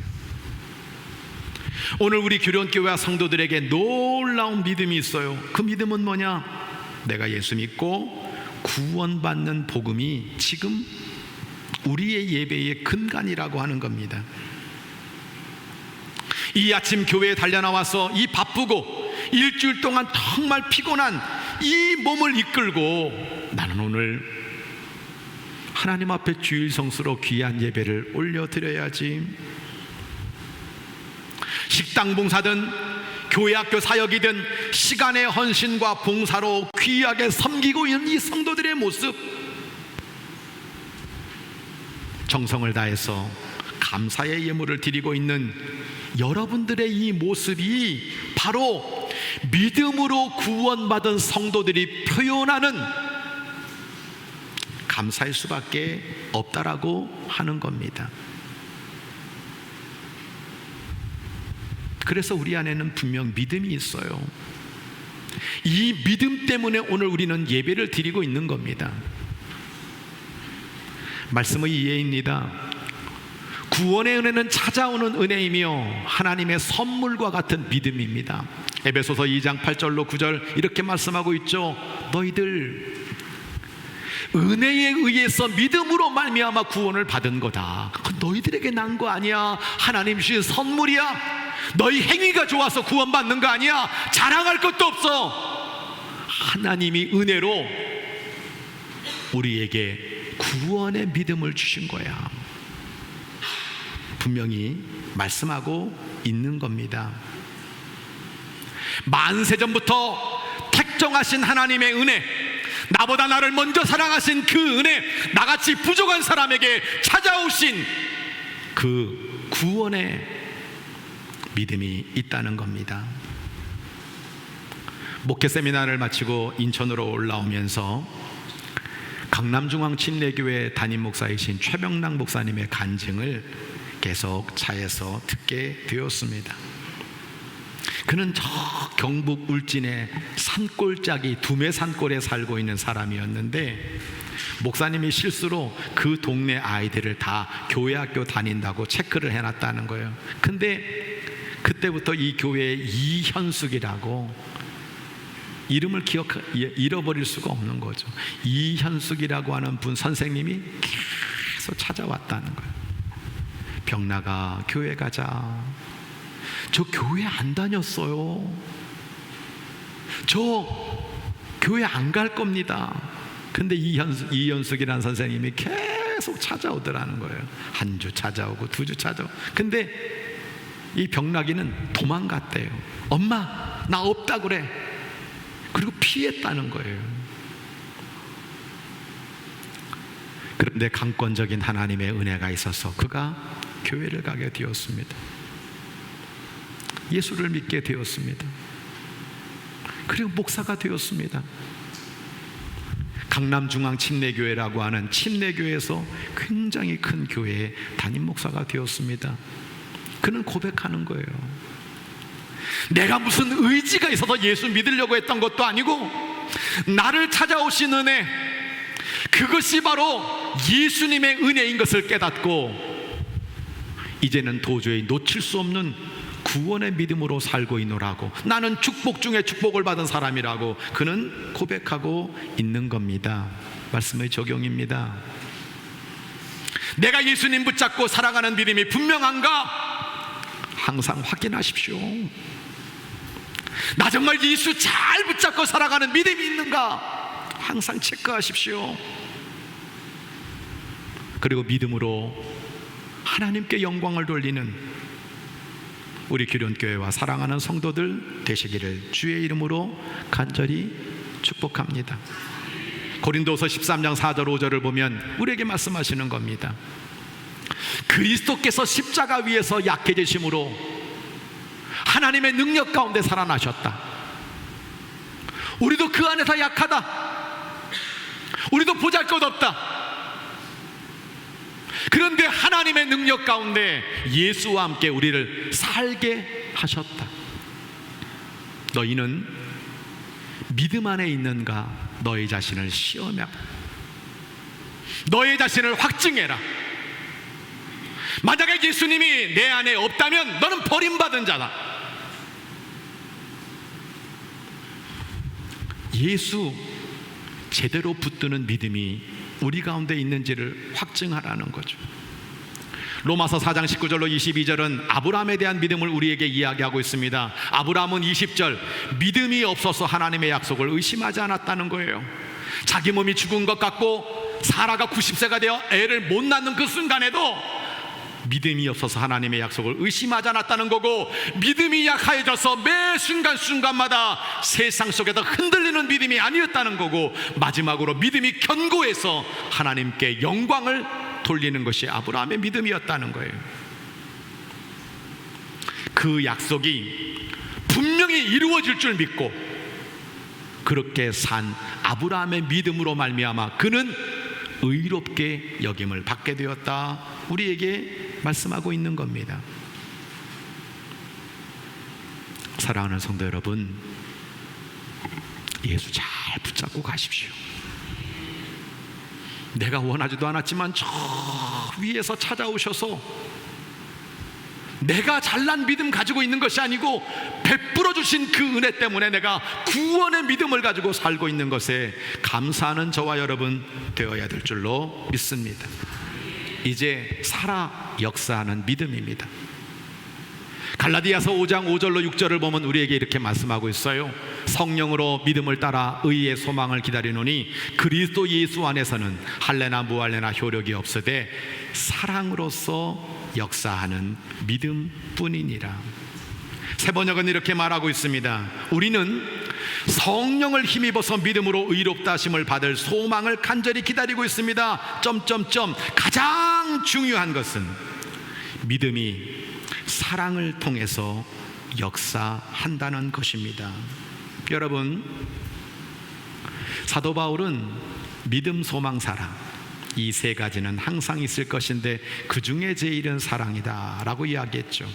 오늘 우리 교련교회와 성도들에게 놀라운 믿음이 있어요. 그 믿음은 뭐냐? 내가 예수 믿고 구원받는 복음이 지금 우리의 예배의 근간이라고 하는 겁니다. 이 아침 교회에 달려나와서 이 바쁘고 일주일 동안 정말 피곤한 이 몸을 이끌고 나는 오늘 하나님 앞에 주일 성수로 귀한 예배를 올려드려야지. 식당 봉사든 교회 학교 사역이든 시간의 헌신과 봉사로 귀하게 섬기고 있는 이 성도들의 모습, 정성을 다해서 감사의 예물을 드리고 있는 여러분들의 이 모습이 바로 믿음으로 구원받은 성도들이 표현하는 감사일 수밖에 없다라고 하는 겁니다. 그래서 우리 안에는 분명 믿음이 있어요. 이 믿음 때문에 오늘 우리는 예배를 드리고 있는 겁니다. 말씀의 이해입니다. 구원의 은혜는 찾아오는 은혜이며 하나님의 선물과 같은 믿음입니다. 에베소서 2장 8절로 9절 이렇게 말씀하고 있죠. 너희들 은혜에 의해서 믿음으로 말미암아 구원을 받은 거다. 너희들에게 난 거 아니야. 하나님 주신 선물이야. 너희 행위가 좋아서 구원받는 거 아니야. 자랑할 것도 없어. 하나님이 은혜로 우리에게 구원의 믿음을 주신 거야. 분명히 말씀하고 있는 겁니다. 만세전부터 택정하신 하나님의 은혜, 나보다 나를 먼저 사랑하신 그 은혜, 나같이 부족한 사람에게 찾아오신 그 구원의 믿음이 있다는 겁니다. 목회 세미나를 마치고 인천으로 올라오면서 강남중앙 침례교회 담임 목사이신 최병락 목사님의 간증을 계속 차에서 듣게 되었습니다. 그는 저 경북 울진의 산골짜기 두메산골에 살고 있는 사람이었는데 목사님이 실수로 그 동네 아이들을 다 교회 학교 다닌다고 체크를 해놨다는 거예요. 근데 그때부터 이 교회에 이현숙이라고 이름을 잃어버릴 수가 없는 거죠. 이현숙이라고 하는 분 선생님이 계속 찾아왔다는 거예요. 병나가 교회 가자. 저 교회 안 다녔어요. 저 교회 안 갈 겁니다. 근데 이현숙이라는 선생님이 계속 찾아오더라는 거예요. 한 주 찾아오고 두 주 찾아오고. 근데 이 병나기는 도망갔대요. 엄마 나 없다 그래. 그리고 피했다는 거예요. 그런데 강권적인 하나님의 은혜가 있어서 그가 교회를 가게 되었습니다. 예수를 믿게 되었습니다. 그리고 목사가 되었습니다. 강남중앙 침례교회라고 하는 침례교회에서 굉장히 큰 교회의 담임 목사가 되었습니다. 그는 고백하는 거예요. 내가 무슨 의지가 있어서 예수 믿으려고 했던 것도 아니고 나를 찾아오신 은혜, 그것이 바로 예수님의 은혜인 것을 깨닫고 이제는 도저히 놓칠 수 없는 구원의 믿음으로 살고 있노라고, 나는 축복 중에 축복을 받은 사람이라고 그는 고백하고 있는 겁니다. 말씀의 적용입니다. 내가 예수님 붙잡고 살아가는 믿음이 분명한가? 항상 확인하십시오. 나 정말 예수 잘 붙잡고 살아가는 믿음이 있는가? 항상 체크하십시오. 그리고 믿음으로 하나님께 영광을 돌리는 우리 규련교회와 사랑하는 성도들 되시기를 주의 이름으로 간절히 축복합니다. 고린도서 13장 4절 5절을 보면 우리에게 말씀하시는 겁니다. 그리스도께서 십자가 위에서 약해지심으로 하나님의 능력 가운데 살아나셨다. 우리도 그 안에서 약하다. 우리도 보잘것없다. 그런데 하나님의 능력 가운데 예수와 함께 우리를 살게 하셨다. 너희는 믿음 안에 있는가? 너희 자신을 시험해. 너희 자신을 확증해라. 만약에 예수님이 내 안에 없다면 너는 버림받은 자다. 예수 제대로 붙드는 믿음이 우리 가운데 있는지를 확증하라는 거죠. 로마서 4장 19절로 22절은 아브라함에 대한 믿음을 우리에게 이야기하고 있습니다. 아브라함은 20절 믿음이 없어서 하나님의 약속을 의심하지 않았다는 거예요. 자기 몸이 죽은 것 같고 사라가 90세가 되어 애를 못 낳는 그 순간에도 믿음이 없어서 하나님의 약속을 의심하지 않았다는 거고, 믿음이 약해져서 매 순간순간마다 세상 속에서 흔들리는 믿음이 아니었다는 거고, 마지막으로 믿음이 견고해서 하나님께 영광을 돌리는 것이 아브라함의 믿음이었다는 거예요. 그 약속이 분명히 이루어질 줄 믿고 그렇게 산 아브라함의 믿음으로 말미암아 그는 의롭게 여김을 받게 되었다. 우리에게 말씀하고 있는 겁니다. 사랑하는 성도 여러분, 예수 잘 붙잡고 가십시오. 내가 원하지도 않았지만 저 위에서 찾아오셔서 내가 잘난 믿음 가지고 있는 것이 아니고 베풀어 주신 그 은혜 때문에 내가 구원의 믿음을 가지고 살고 있는 것에 감사하는 저와 여러분 되어야 될 줄로 믿습니다. 이제 살아 역사하는 믿음입니다. 갈라디아서 5장 5절로 6절을 보면 우리에게 이렇게 말씀하고 있어요. 성령으로 믿음을 따라 의의 소망을 기다리노니 그리스도 예수 안에서는 할례나 무할례나 효력이 없으되 사랑으로서 역사하는 믿음뿐이니라. 새 번역은 이렇게 말하고 있습니다. 우리는 성령을 힘입어서 믿음으로 의롭다 하심을 받을 소망을 간절히 기다리고 있습니다. 가장 중요한 것은 믿음이 사랑을 통해서 역사한다는 것입니다. 여러분, 사도 바울은 믿음, 소망, 사랑, 이 세 가지는 항상 있을 것인데 그 중에 제일은 사랑이다 라고 이야기했죠.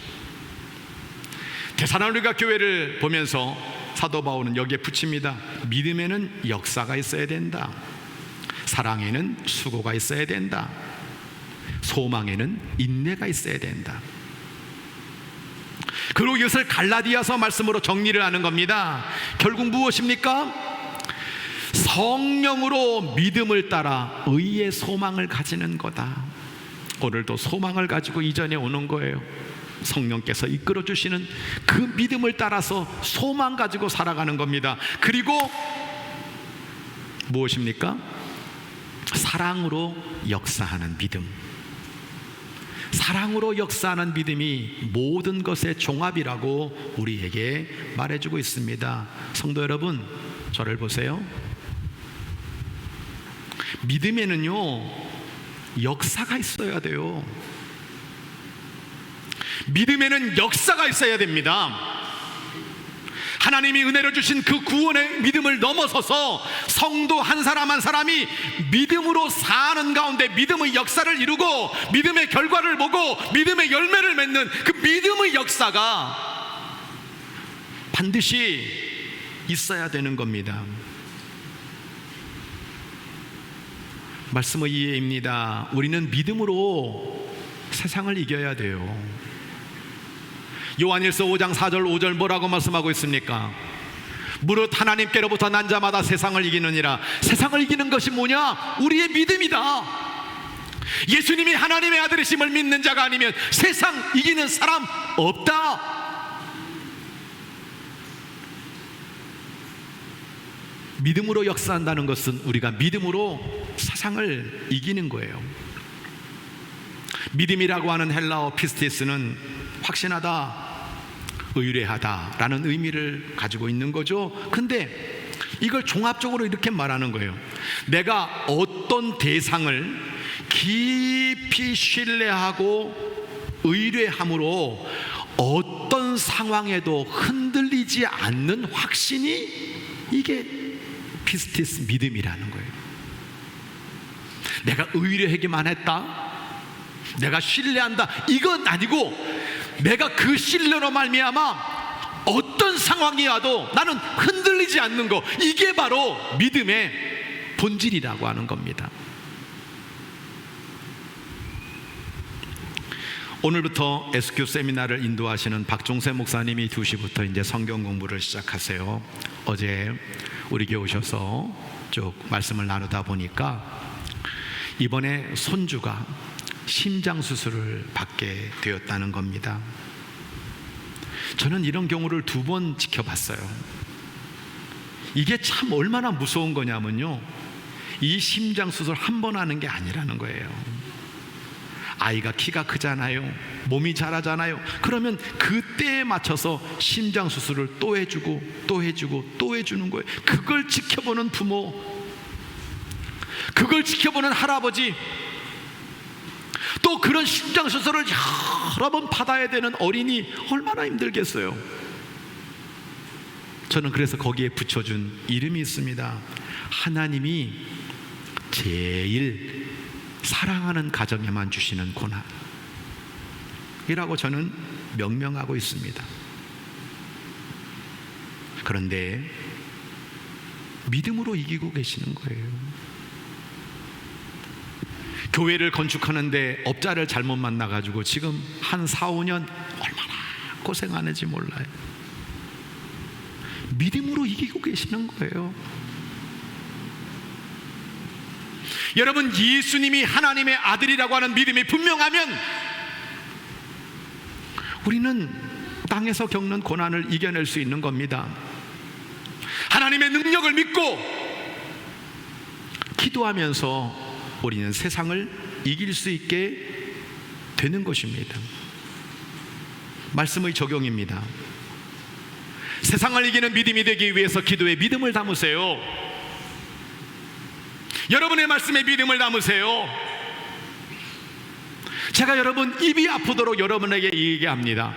데살로니가 교회를 보면서 사도 바울은 여기에 붙입니다. 믿음에는 역사가 있어야 된다. 사랑에는 수고가 있어야 된다. 소망에는 인내가 있어야 된다. 그리고 이것을 갈라디아서 말씀으로 정리를 하는 겁니다. 결국 무엇입니까? 성령으로 믿음을 따라 의의 소망을 가지는 거다. 오늘도 소망을 가지고 이전에 오는 거예요. 성령께서 이끌어 주시는 그 믿음을 따라서 소망 가지고 살아가는 겁니다. 그리고 무엇입니까? 사랑으로 역사하는 믿음. 사랑으로 역사하는 믿음이 모든 것의 종합이라고 우리에게 말해주고 있습니다. 성도 여러분, 저를 보세요. 믿음에는요 역사가 있어야 돼요. 믿음에는 역사가 있어야 됩니다. 하나님이 은혜로 주신 그 구원의 믿음을 넘어서서 성도 한 사람 한 사람이 믿음으로 사는 가운데 믿음의 역사를 이루고 믿음의 결과를 보고 믿음의 열매를 맺는 그 믿음의 역사가 반드시 있어야 되는 겁니다. 말씀의 이해입니다. 우리는 믿음으로 세상을 이겨야 돼요. 요한일서 5장 4절 5절 뭐라고 말씀하고 있습니까? 무릇 하나님께로부터 난 자마다 세상을 이기느니라. 세상을 이기는 것이 뭐냐? 우리의 믿음이다. 예수님이 하나님의 아들이심을 믿는 자가 아니면 세상 이기는 사람 없다. 믿음으로 역사한다는 것은 우리가 믿음으로 세상을 이기는 거예요. 믿음이라고 하는 헬라어 피스티스는 확신하다, 의뢰하다라는 의미를 가지고 있는 거죠. 근데 이걸 종합적으로 이렇게 말하는 거예요. 내가 어떤 대상을 깊이 신뢰하고 의뢰함으로 어떤 상황에도 흔들리지 않는 확신이, 이게 피스티스 믿음이라는 거예요. 내가 의뢰하기만 했다, 내가 신뢰한다, 이건 아니고 내가 그 신뢰로 말미암아 어떤 상황이 와도 나는 흔들리지 않는 거, 이게 바로 믿음의 본질이라고 하는 겁니다. 오늘부터 SQ 세미나를 인도하시는 박종세 목사님이 2시부터 이제 성경 공부를 시작하세요. 어제 우리 교회 오셔서 쭉 말씀을 나누다 보니까 이번에 손주가 심장 수술을 받게 되었다는 겁니다. 저는 이런 경우를 2번 지켜봤어요. 이게 참 얼마나 무서운 거냐면요, 이 심장 수술 한 번 하는 게 아니라는 거예요. 아이가 키가 크잖아요, 몸이 자라잖아요. 그러면 그때에 맞춰서 심장 수술을 또 해주고 또 해주고 또 해주는 거예요. 그걸 지켜보는 부모, 그걸 지켜보는 할아버지, 또 그런 심장 수술을 여러 번 받아야 되는 어린이, 얼마나 힘들겠어요. 저는 그래서 거기에 붙여준 이름이 있습니다. 하나님이 제일 사랑하는 가정에만 주시는 고난이라고 저는 명명하고 있습니다. 그런데 믿음으로 이기고 계시는 거예요. 교회를 건축하는데 업자를 잘못 만나가지고 지금 한 4, 5년 얼마나 고생하는지 몰라요. 믿음으로 이기고 계시는 거예요. 여러분, 예수님이 하나님의 아들이라고 하는 믿음이 분명하면 우리는 땅에서 겪는 고난을 이겨낼 수 있는 겁니다. 하나님의 능력을 믿고 기도하면서 우리는 세상을 이길 수 있게 되는 것입니다. 말씀의 적용입니다. 세상을 이기는 믿음이 되기 위해서 기도에 믿음을 담으세요. 여러분의 말씀에 믿음을 담으세요. 제가 여러분 입이 아프도록 여러분에게 얘기합니다.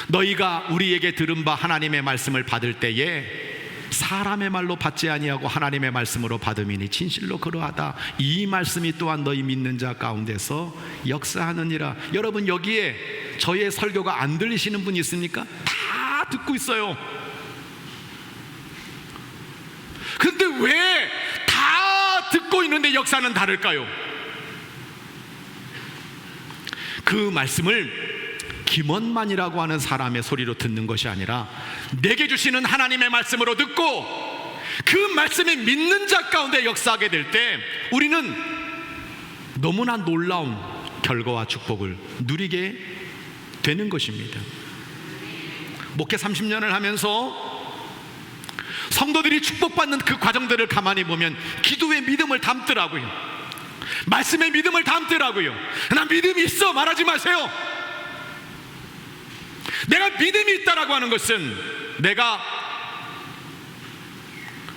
너희가 우리에게 들은 바 하나님의 말씀을 받을 때에 사람의 말로 받지 아니하고 하나님의 말씀으로 받음이니 진실로 그러하다. 이 말씀이 또한 너희 믿는 자 가운데서 역사하느니라. 여러분, 여기에 저의 설교가 안 들리시는 분이 있습니까? 다 듣고 있어요. 근데 왜 다 듣고 있는데 역사는 다를까요? 그 말씀을 김원만이라고 하는 사람의 소리로 듣는 것이 아니라 내게 주시는 하나님의 말씀으로 듣고 그 말씀에 믿는 자 가운데 역사하게 될 때 우리는 너무나 놀라운 결과와 축복을 누리게 되는 것입니다. 목회 30년을 하면서 성도들이 축복받는 그 과정들을 가만히 보면 기도의 믿음을 담더라고요. 말씀의 믿음을 담더라고요. 나 믿음이 있어 말하지 마세요. 내가 믿음이 있다라고 하는 것은 내가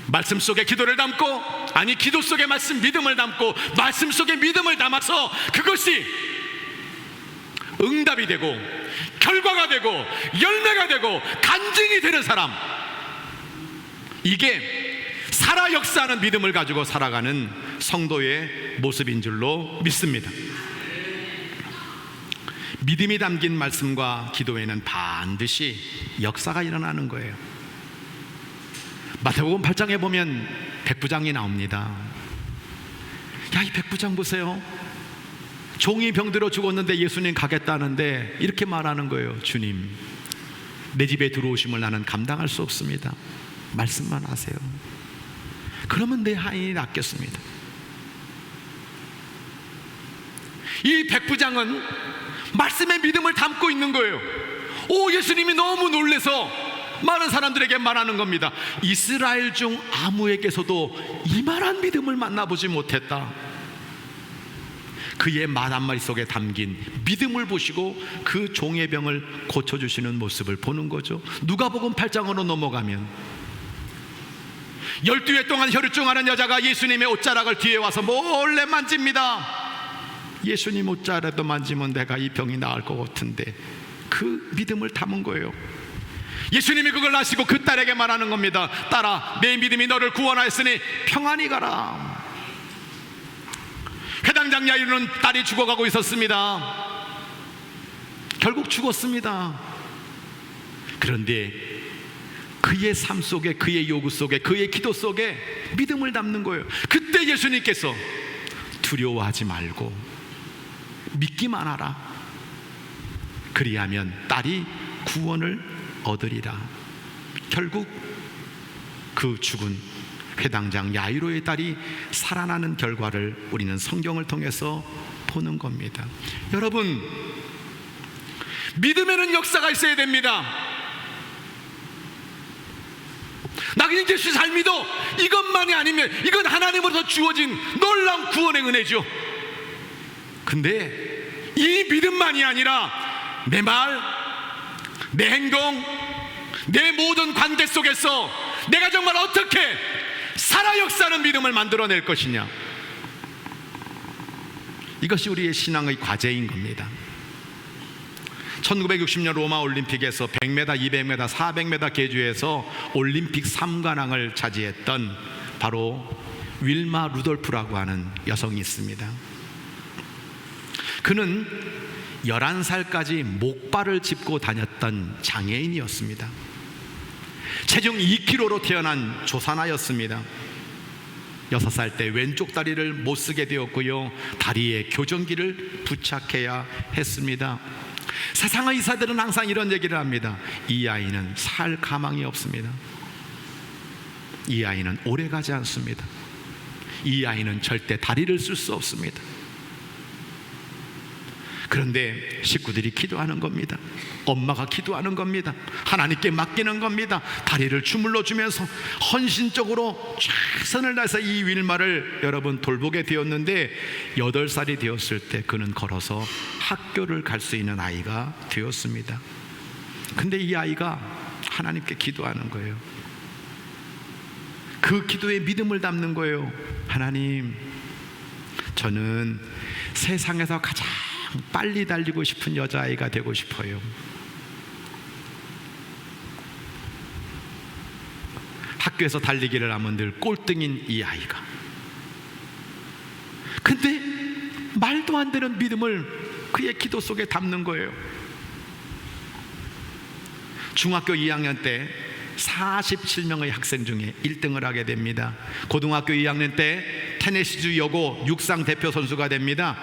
말씀 속에 기도를 담고 아니 기도 속에 말씀 믿음을 담고 말씀 속에 믿음을 담아서 그것이 응답이 되고 결과가 되고 열매가 되고 간증이 되는 사람, 이게 살아 역사하는 믿음을 가지고 살아가는 성도의 모습인 줄로 믿습니다. 믿음이 담긴 말씀과 기도에는 반드시 역사가 일어나는 거예요. 마태복음 8장에 보면 백부장이 나옵니다. 야, 이 백부장 보세요. 종이 병들어 죽었는데 예수님 가겠다는데 이렇게 말하는 거예요. 주님, 내 집에 들어오심을 나는 감당할 수 없습니다. 말씀만 하세요. 그러면 내 하인이 낫겠습니다. 이 백부장은 말씀의 믿음을 담고 있는 거예요. 오, 예수님이 너무 놀라서 많은 사람들에게 말하는 겁니다. 이스라엘 중 아무에게서도 이만한 믿음을 만나보지 못했다. 그의 말 한마디 속에 담긴 믿음을 보시고 그 종의 병을 고쳐주시는 모습을 보는 거죠. 누가복음 8장으로 넘어가면 12회 동안 혈루증하는 여자가 예수님의 옷자락을 뒤에 와서 몰래 만집니다. 예수님 옷자락도 만지면 내가 이 병이 나을 것 같은데, 그 믿음을 담은 거예요. 예수님이 그걸 아시고 그 딸에게 말하는 겁니다. 딸아, 내 믿음이 너를 구원하였으니 평안히 가라. 회당장 야이로는 딸이 죽어가고 있었습니다. 결국 죽었습니다. 그런데 그의 삶 속에, 그의 요구 속에, 그의 기도 속에 믿음을 담는 거예요. 그때 예수님께서 두려워하지 말고 믿기만 하라. 그리하면 딸이 구원을 얻으리라. 결국 그 죽은 회당장 야이로의 딸이 살아나는 결과를 우리는 성경을 통해서 보는 겁니다. 여러분, 믿음에는 역사가 있어야 됩니다. 나 그냥 예수 잘 믿어, 이것만이 아니면 이건 하나님으로서 주어진 놀라운 구원의 은혜죠. 근데 이 믿음만이 아니라 내 말, 내 행동, 내 모든 관계 속에서 내가 정말 어떻게 살아 역사하는 믿음을 만들어낼 것이냐, 이것이 우리의 신앙의 과제인 겁니다. 1960년 로마 올림픽에서 100m, 200m, 400m 계주에서 올림픽 3관왕을 차지했던 바로 윌마 루돌프라고 하는 여성이 있습니다. 그는 11살까지 목발을 짚고 다녔던 장애인이었습니다. 체중 2kg로 태어난 조산아였습니다. 6살 때 왼쪽 다리를 못 쓰게 되었고요, 다리에 교정기를 부착해야 했습니다. 세상의 의사들은 항상 이런 얘기를 합니다. 이 아이는 살 가망이 없습니다. 이 아이는 오래 가지 않습니다. 이 아이는 절대 다리를 쓸 수 없습니다. 그런데 식구들이 기도하는 겁니다. 엄마가 기도하는 겁니다. 하나님께 맡기는 겁니다. 다리를 주물러 주면서 헌신적으로 최선을 다해서 이 윌마를 여러분 돌보게 되었는데, 8살이 되었을 때 그는 걸어서 학교를 갈 수 있는 아이가 되었습니다. 근데 이 아이가 하나님께 기도하는 거예요. 그 기도에 믿음을 담는 거예요. 하나님, 저는 세상에서 가장 빨리 달리고 싶은 여자아이가 되고 싶어요. 학교에서 달리기를 하면 늘 꼴등인 이 아이가, 근데 말도 안 되는 믿음을 그의 기도 속에 담는 거예요. 중학교 2학년 때 47명의 학생 중에 1등을 하게 됩니다. 고등학교 2학년 때 테네시주 여고 육상 대표 선수가 됩니다.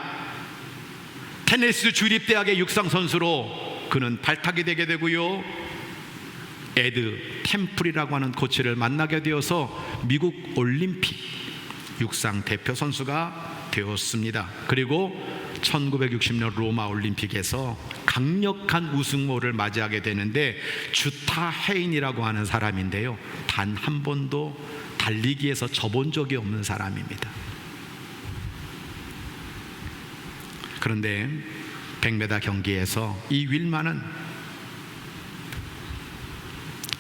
테네시주 주립대학의 육상 선수로 그는 발탁이 되게 되고요, 에드 템플이라고 하는 코치를 만나게 되어서 미국 올림픽 육상 대표 선수가 되었습니다. 그리고 1960년 로마 올림픽에서 강력한 우승모를 맞이하게 되는데, 주타 헤인이라고 하는 사람인데요, 단 한 번도 달리기에서 져본 적이 없는 사람입니다. 그런데 100m 경기에서 이 윌마는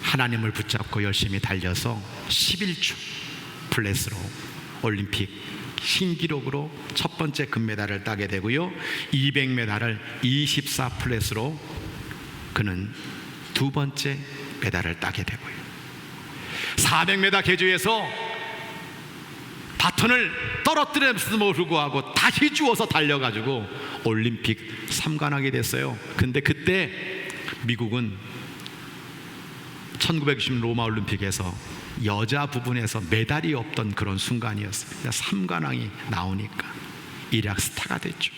하나님을 붙잡고 열심히 달려서 11초 플랫으로 올림픽 신기록으로 첫 번째 금메달을 따게 되고요, 200m를 24 플랫으로 그는 두 번째 메달을 따게 되고요, 400m 계주에서 바톤을 떨어뜨렸음에도 불구하고 다시 주워서 달려가지고 올림픽 3관왕이 됐어요. 근데 그때 미국은 1960 로마 올림픽에서 여자 부분에서 메달이 없던 그런 순간이었어요. 3관왕이 나오니까 일약 스타가 됐죠.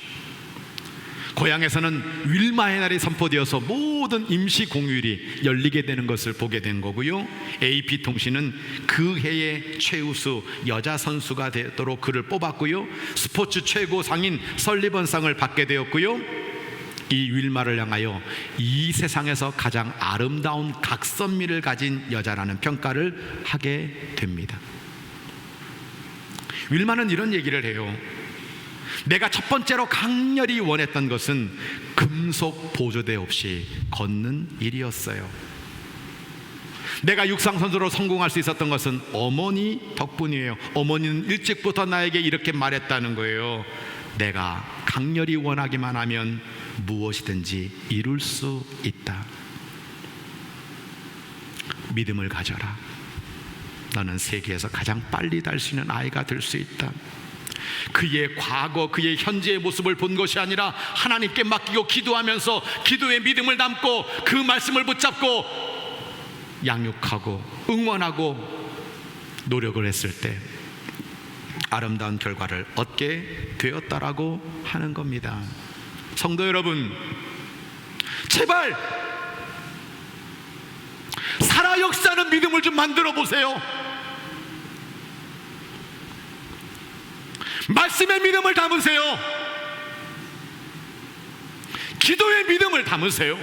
고향에서는 윌마의 날이 선포되어서 모든 임시 공휴일이 열리게 되는 것을 보게 된 거고요, AP통신은 그 해의 최우수 여자 선수가 되도록 그를 뽑았고요, 스포츠 최고상인 설리번상을 받게 되었고요, 이 윌마를 향하여 이 세상에서 가장 아름다운 각선미를 가진 여자라는 평가를 하게 됩니다. 윌마는 이런 얘기를 해요. 내가 첫 번째로 강렬히 원했던 것은 금속 보조대 없이 걷는 일이었어요. 내가 육상선수로 성공할 수 있었던 것은 어머니 덕분이에요. 어머니는 일찍부터 나에게 이렇게 말했다는 거예요. 내가 강렬히 원하기만 하면 무엇이든지 이룰 수 있다. 믿음을 가져라. 너는 세계에서 가장 빨리 달 수 있는 아이가 될 수 있다. 그의 과거, 그의 현재의 모습을 본 것이 아니라 하나님께 맡기고 기도하면서 기도의 믿음을 담고 그 말씀을 붙잡고 양육하고 응원하고 노력을 했을 때 아름다운 결과를 얻게 되었다라고 하는 겁니다. 성도 여러분, 제발 살아 역사하는 믿음을 좀 만들어 보세요. 말씀의 믿음을 담으세요. 기도의 믿음을 담으세요.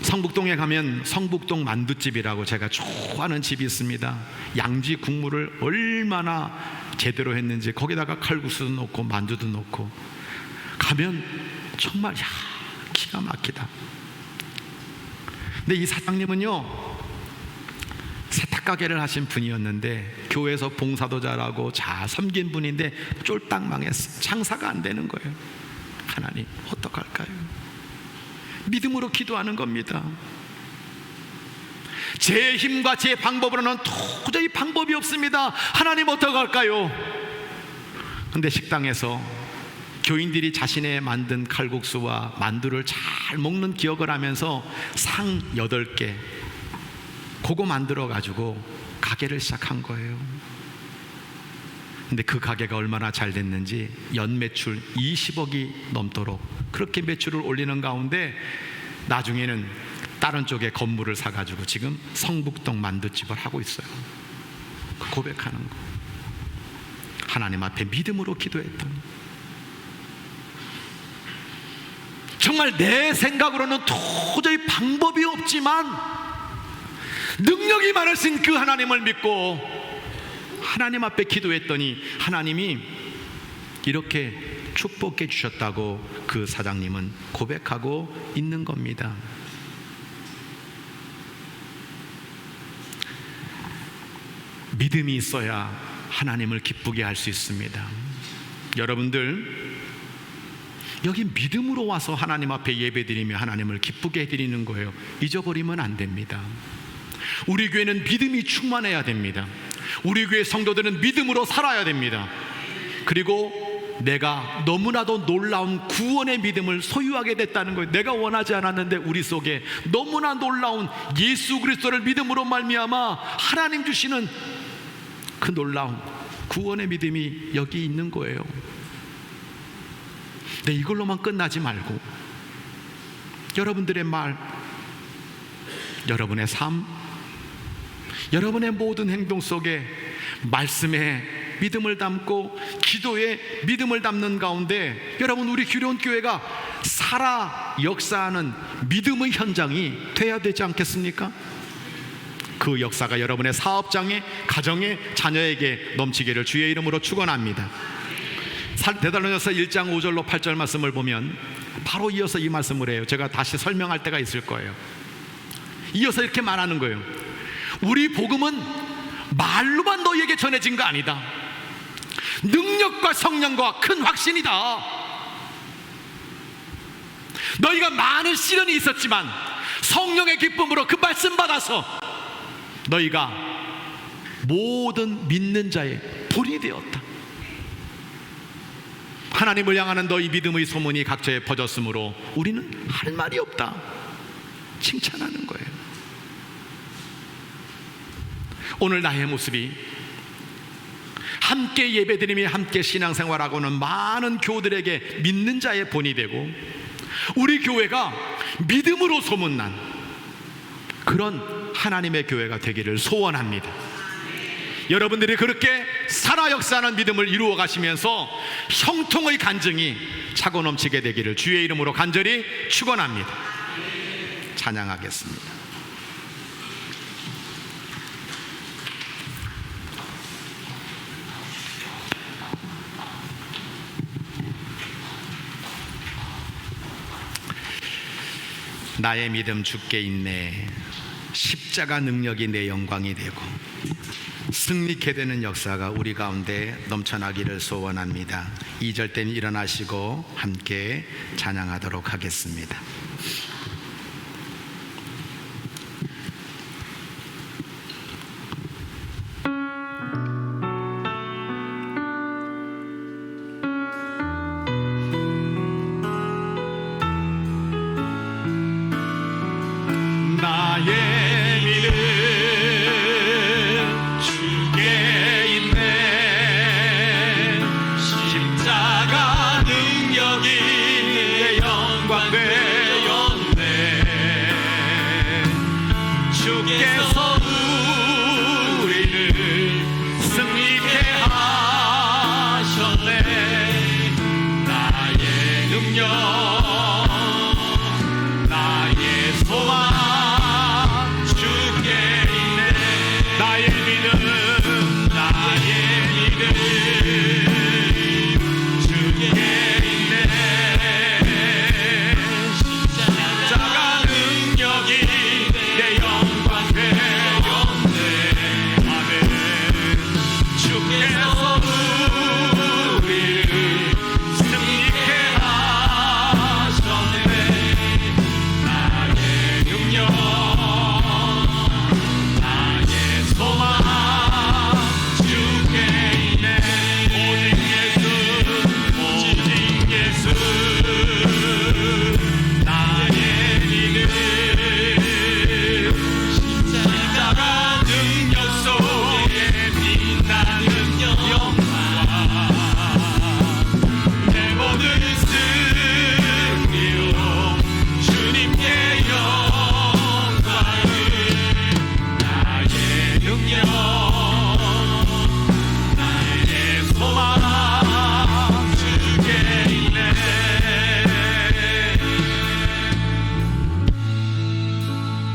성북동에 가면 성북동 만두집이라고 제가 좋아하는 집이 있습니다. 양지 국물을 얼마나 제대로 했는지 거기다가 칼국수도 넣고 만두도 넣고 가면 정말 기가 막히다. 근데 이 사장님은요, 세탁가게를 하신 분이었는데 교회에서 봉사도 잘하고 잘 섬긴 분인데 쫄딱 망했어. 장사가 안 되는 거예요. 하나님 어떡할까요? 믿음으로 기도하는 겁니다. 제 힘과 제 방법으로는 도저히 방법이 없습니다. 하나님 어떡할까요? 근데 식당에서 교인들이 자신의 만든 칼국수와 만두를 잘 먹는 기억을 하면서 상 8개 그거 만들어 가지고 가게를 시작한 거예요. 근데 그 가게가 얼마나 잘 됐는지 연매출 20억이 넘도록 그렇게 매출을 올리는 가운데 나중에는 다른 쪽에 건물을 사가지고 지금 성북동 만두집을 하고 있어요. 그 고백하는 거. 하나님 앞에 믿음으로 기도했던, 정말 내 생각으로는 도저히 방법이 없지만 능력이 많으신 그 하나님을 믿고 하나님 앞에 기도했더니 하나님이 이렇게 축복해 주셨다고 그 사장님은 고백하고 있는 겁니다. 믿음이 있어야 하나님을 기쁘게 할 수 있습니다. 여러분들 여기 믿음으로 와서 하나님 앞에 예배드리며 하나님을 기쁘게 해드리는 거예요. 잊어버리면 안 됩니다. 우리 교회는 믿음이 충만해야 됩니다. 우리 교회 성도들은 믿음으로 살아야 됩니다. 그리고 내가 너무나도 놀라운 구원의 믿음을 소유하게 됐다는 거예요. 내가 원하지 않았는데 우리 속에 너무나 놀라운 예수 그리스도를 믿음으로 말미암아 하나님 주시는 그 놀라운 구원의 믿음이 여기 있는 거예요. 근데 이걸로만 끝나지 말고 여러분들의 말, 여러분의 삶, 여러분의 모든 행동 속에 말씀에 믿음을 담고 기도에 믿음을 담는 가운데 여러분, 우리 기려온 교회가 살아 역사하는 믿음의 현장이 돼야 되지 않겠습니까? 그 역사가 여러분의 사업장에, 가정에, 자녀에게 넘치기를 주의 이름으로 축원합니다. 데살로니가서 1장 5절로 8절 말씀을 보면 바로 이어서 이 말씀을 해요. 제가 다시 설명할 때가 있을 거예요. 이어서 이렇게 말하는 거예요. 우리 복음은 말로만 너희에게 전해진 거 아니다. 능력과 성령과 큰 확신이다. 너희가 많은 시련이 있었지만 성령의 기쁨으로 그 말씀 받아서 너희가 모든 믿는 자의 본이 되었다. 하나님을 향하는 너희 믿음의 소문이 각처에 퍼졌으므로 우리는 할 말이 없다. 칭찬하는 거예요. 오늘 나의 모습이 함께 예배드리며 함께 신앙생활하고는 많은 교우들에게 믿는 자의 본이 되고, 우리 교회가 믿음으로 소문난 그런 하나님의 교회가 되기를 소원합니다. 여러분들이 그렇게 살아 역사하는 믿음을 이루어 가시면서 형통의 간증이 차고 넘치게 되기를 주의 이름으로 간절히 축원합니다. 찬양하겠습니다. 나의 믿음 주께 있네. 십자가 능력이 내 영광이 되고 승리케 되는 역사가 우리 가운데 넘쳐나기를 소원합니다. 2절 때는 일어나시고 함께 찬양하도록 하겠습니다.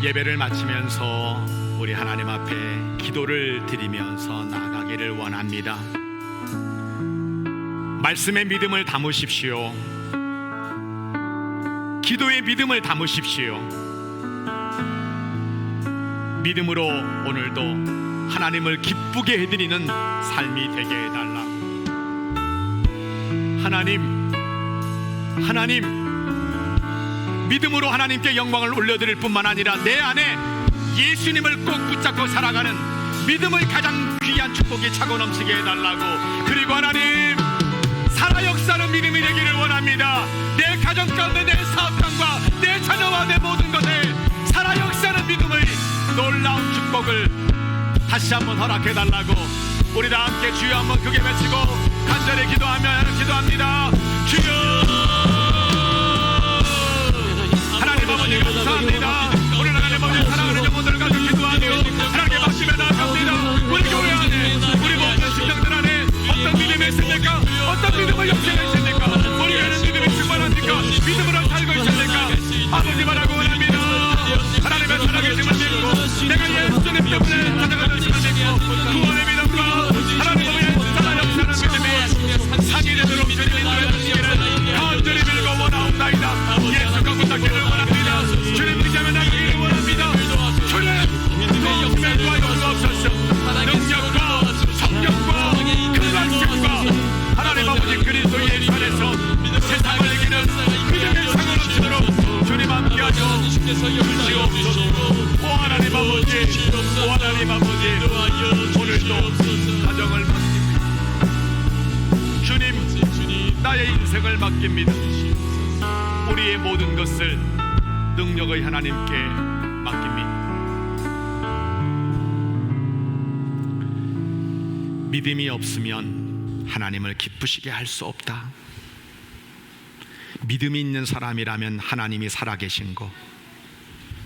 예배를 마치면서 우리 하나님 앞에 기도를 드리면서 나아가기를 원합니다. 말씀의 믿음을 담으십시오. 기도의 믿음을 담으십시오. 믿음으로 오늘도 하나님을 기쁘게 해드리는 삶이 되게 해달라고. 하나님 믿음으로 하나님께 영광을 올려드릴 뿐만 아니라 내 안에 예수님을 꼭 붙잡고 살아가는 믿음의 가장 귀한 축복이 차고 넘치게 해달라고. 그리고 하나님 살아 역사는 믿음이 되기를 원합니다. 내 가정 가운데 내 사업장과 내 자녀와 내 모든 것에 살아 역사는 믿음의 놀라운 축복을 다시 한번 허락해달라고. 우리 다 함께 주여 한번 크게 외치고 간절히 기도합니다. 주여 하나님 아버지 감사합니다. 오늘 하나님 아버지 사랑하는 영혼들을 가지고 기도하며 하나님께 박심에 나아갑니다. 우리 교회 안에 우리 모든 신령들 안에 어떤 믿음이 있습니까? 어떤 믿음을 역사가 있습니까? 우리 교회는 믿음이 충만합니까? 믿음으로 살고 있습니까? 아버지 바라고 원합니다. 하나님의 살아계심을 믿고 내가 예수님 때문에 찾아가는 것을 믿고 구원의 믿음과 하나님의 살아 역사는 믿음이 상이되도록 주님 인도해 주시기를 간절히 빌고 원하옵나이다. 예수가 부탁기를 원합니다. 주님 믿자면 나기를 원합니다. 주님 도움을 구하여 오직 그리스도의 일 안에서 세상을 이기는 믿음의 상을 넘치도록 주님 함께하여 주시옵소서. 오 하나님 아버지, 오 하나님 아버지, 오늘도 가정을 맡깁니다. 주님, 나의 인생을 맡깁니다. 우리의 모든 것을 능력의 하나님께 맡깁니다. 믿음이 없으면 하나님을 기쁘시게 할 수 없다. 믿음이 있는 사람이라면 하나님이 살아계신 거,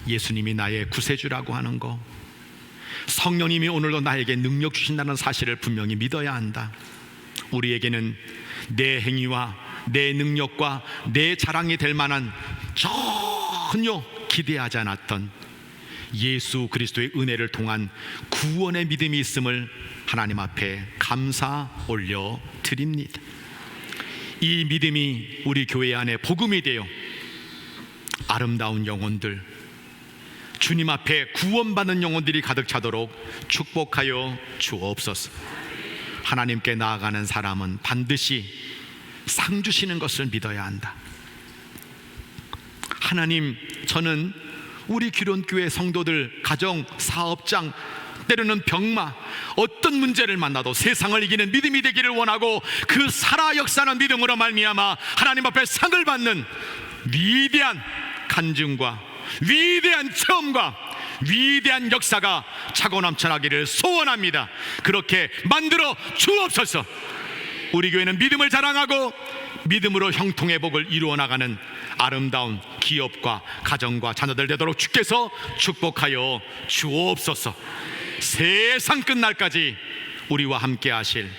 예수님이 나의 구세주라고 하는 거, 성령님이 오늘도 나에게 능력 주신다는 사실을 분명히 믿어야 한다. 우리에게는 내 행위와 내 능력과 내 자랑이 될 만한 전혀 기대하지 않았던 예수 그리스도의 은혜를 통한 구원의 믿음이 있음을 하나님 앞에 감사 올려 드립니다. 이 믿음이 우리 교회 안에 복음이 되어 아름다운 영혼들, 주님 앞에 구원받는 영혼들이 가득 차도록 축복하여 주옵소서. 하나님께 나아가는 사람은 반드시 상 주시는 것을 믿어야 한다. 하나님, 저는 우리 기론교회 성도들, 가정, 사업장, 때로는 병마, 어떤 문제를 만나도 세상을 이기는 믿음이 되기를 원하고 그 살아 역사하는 믿음으로 말미암아 하나님 앞에 상을 받는 위대한 간증과 위대한 체험과 위대한 역사가 차고 넘쳐나기를 소원합니다. 그렇게 만들어 주옵소서. 우리 교회는 믿음을 자랑하고 믿음으로 형통의 복을 이루어 나가는 아름다운 기업과 가정과 자녀들 되도록 주께서 축복하여 주옵소서. 세상 끝날까지 우리와 함께 하실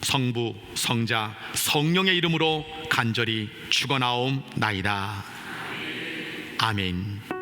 성부, 성자, 성령의 이름으로 간절히 축원하옵나이다. 아멘.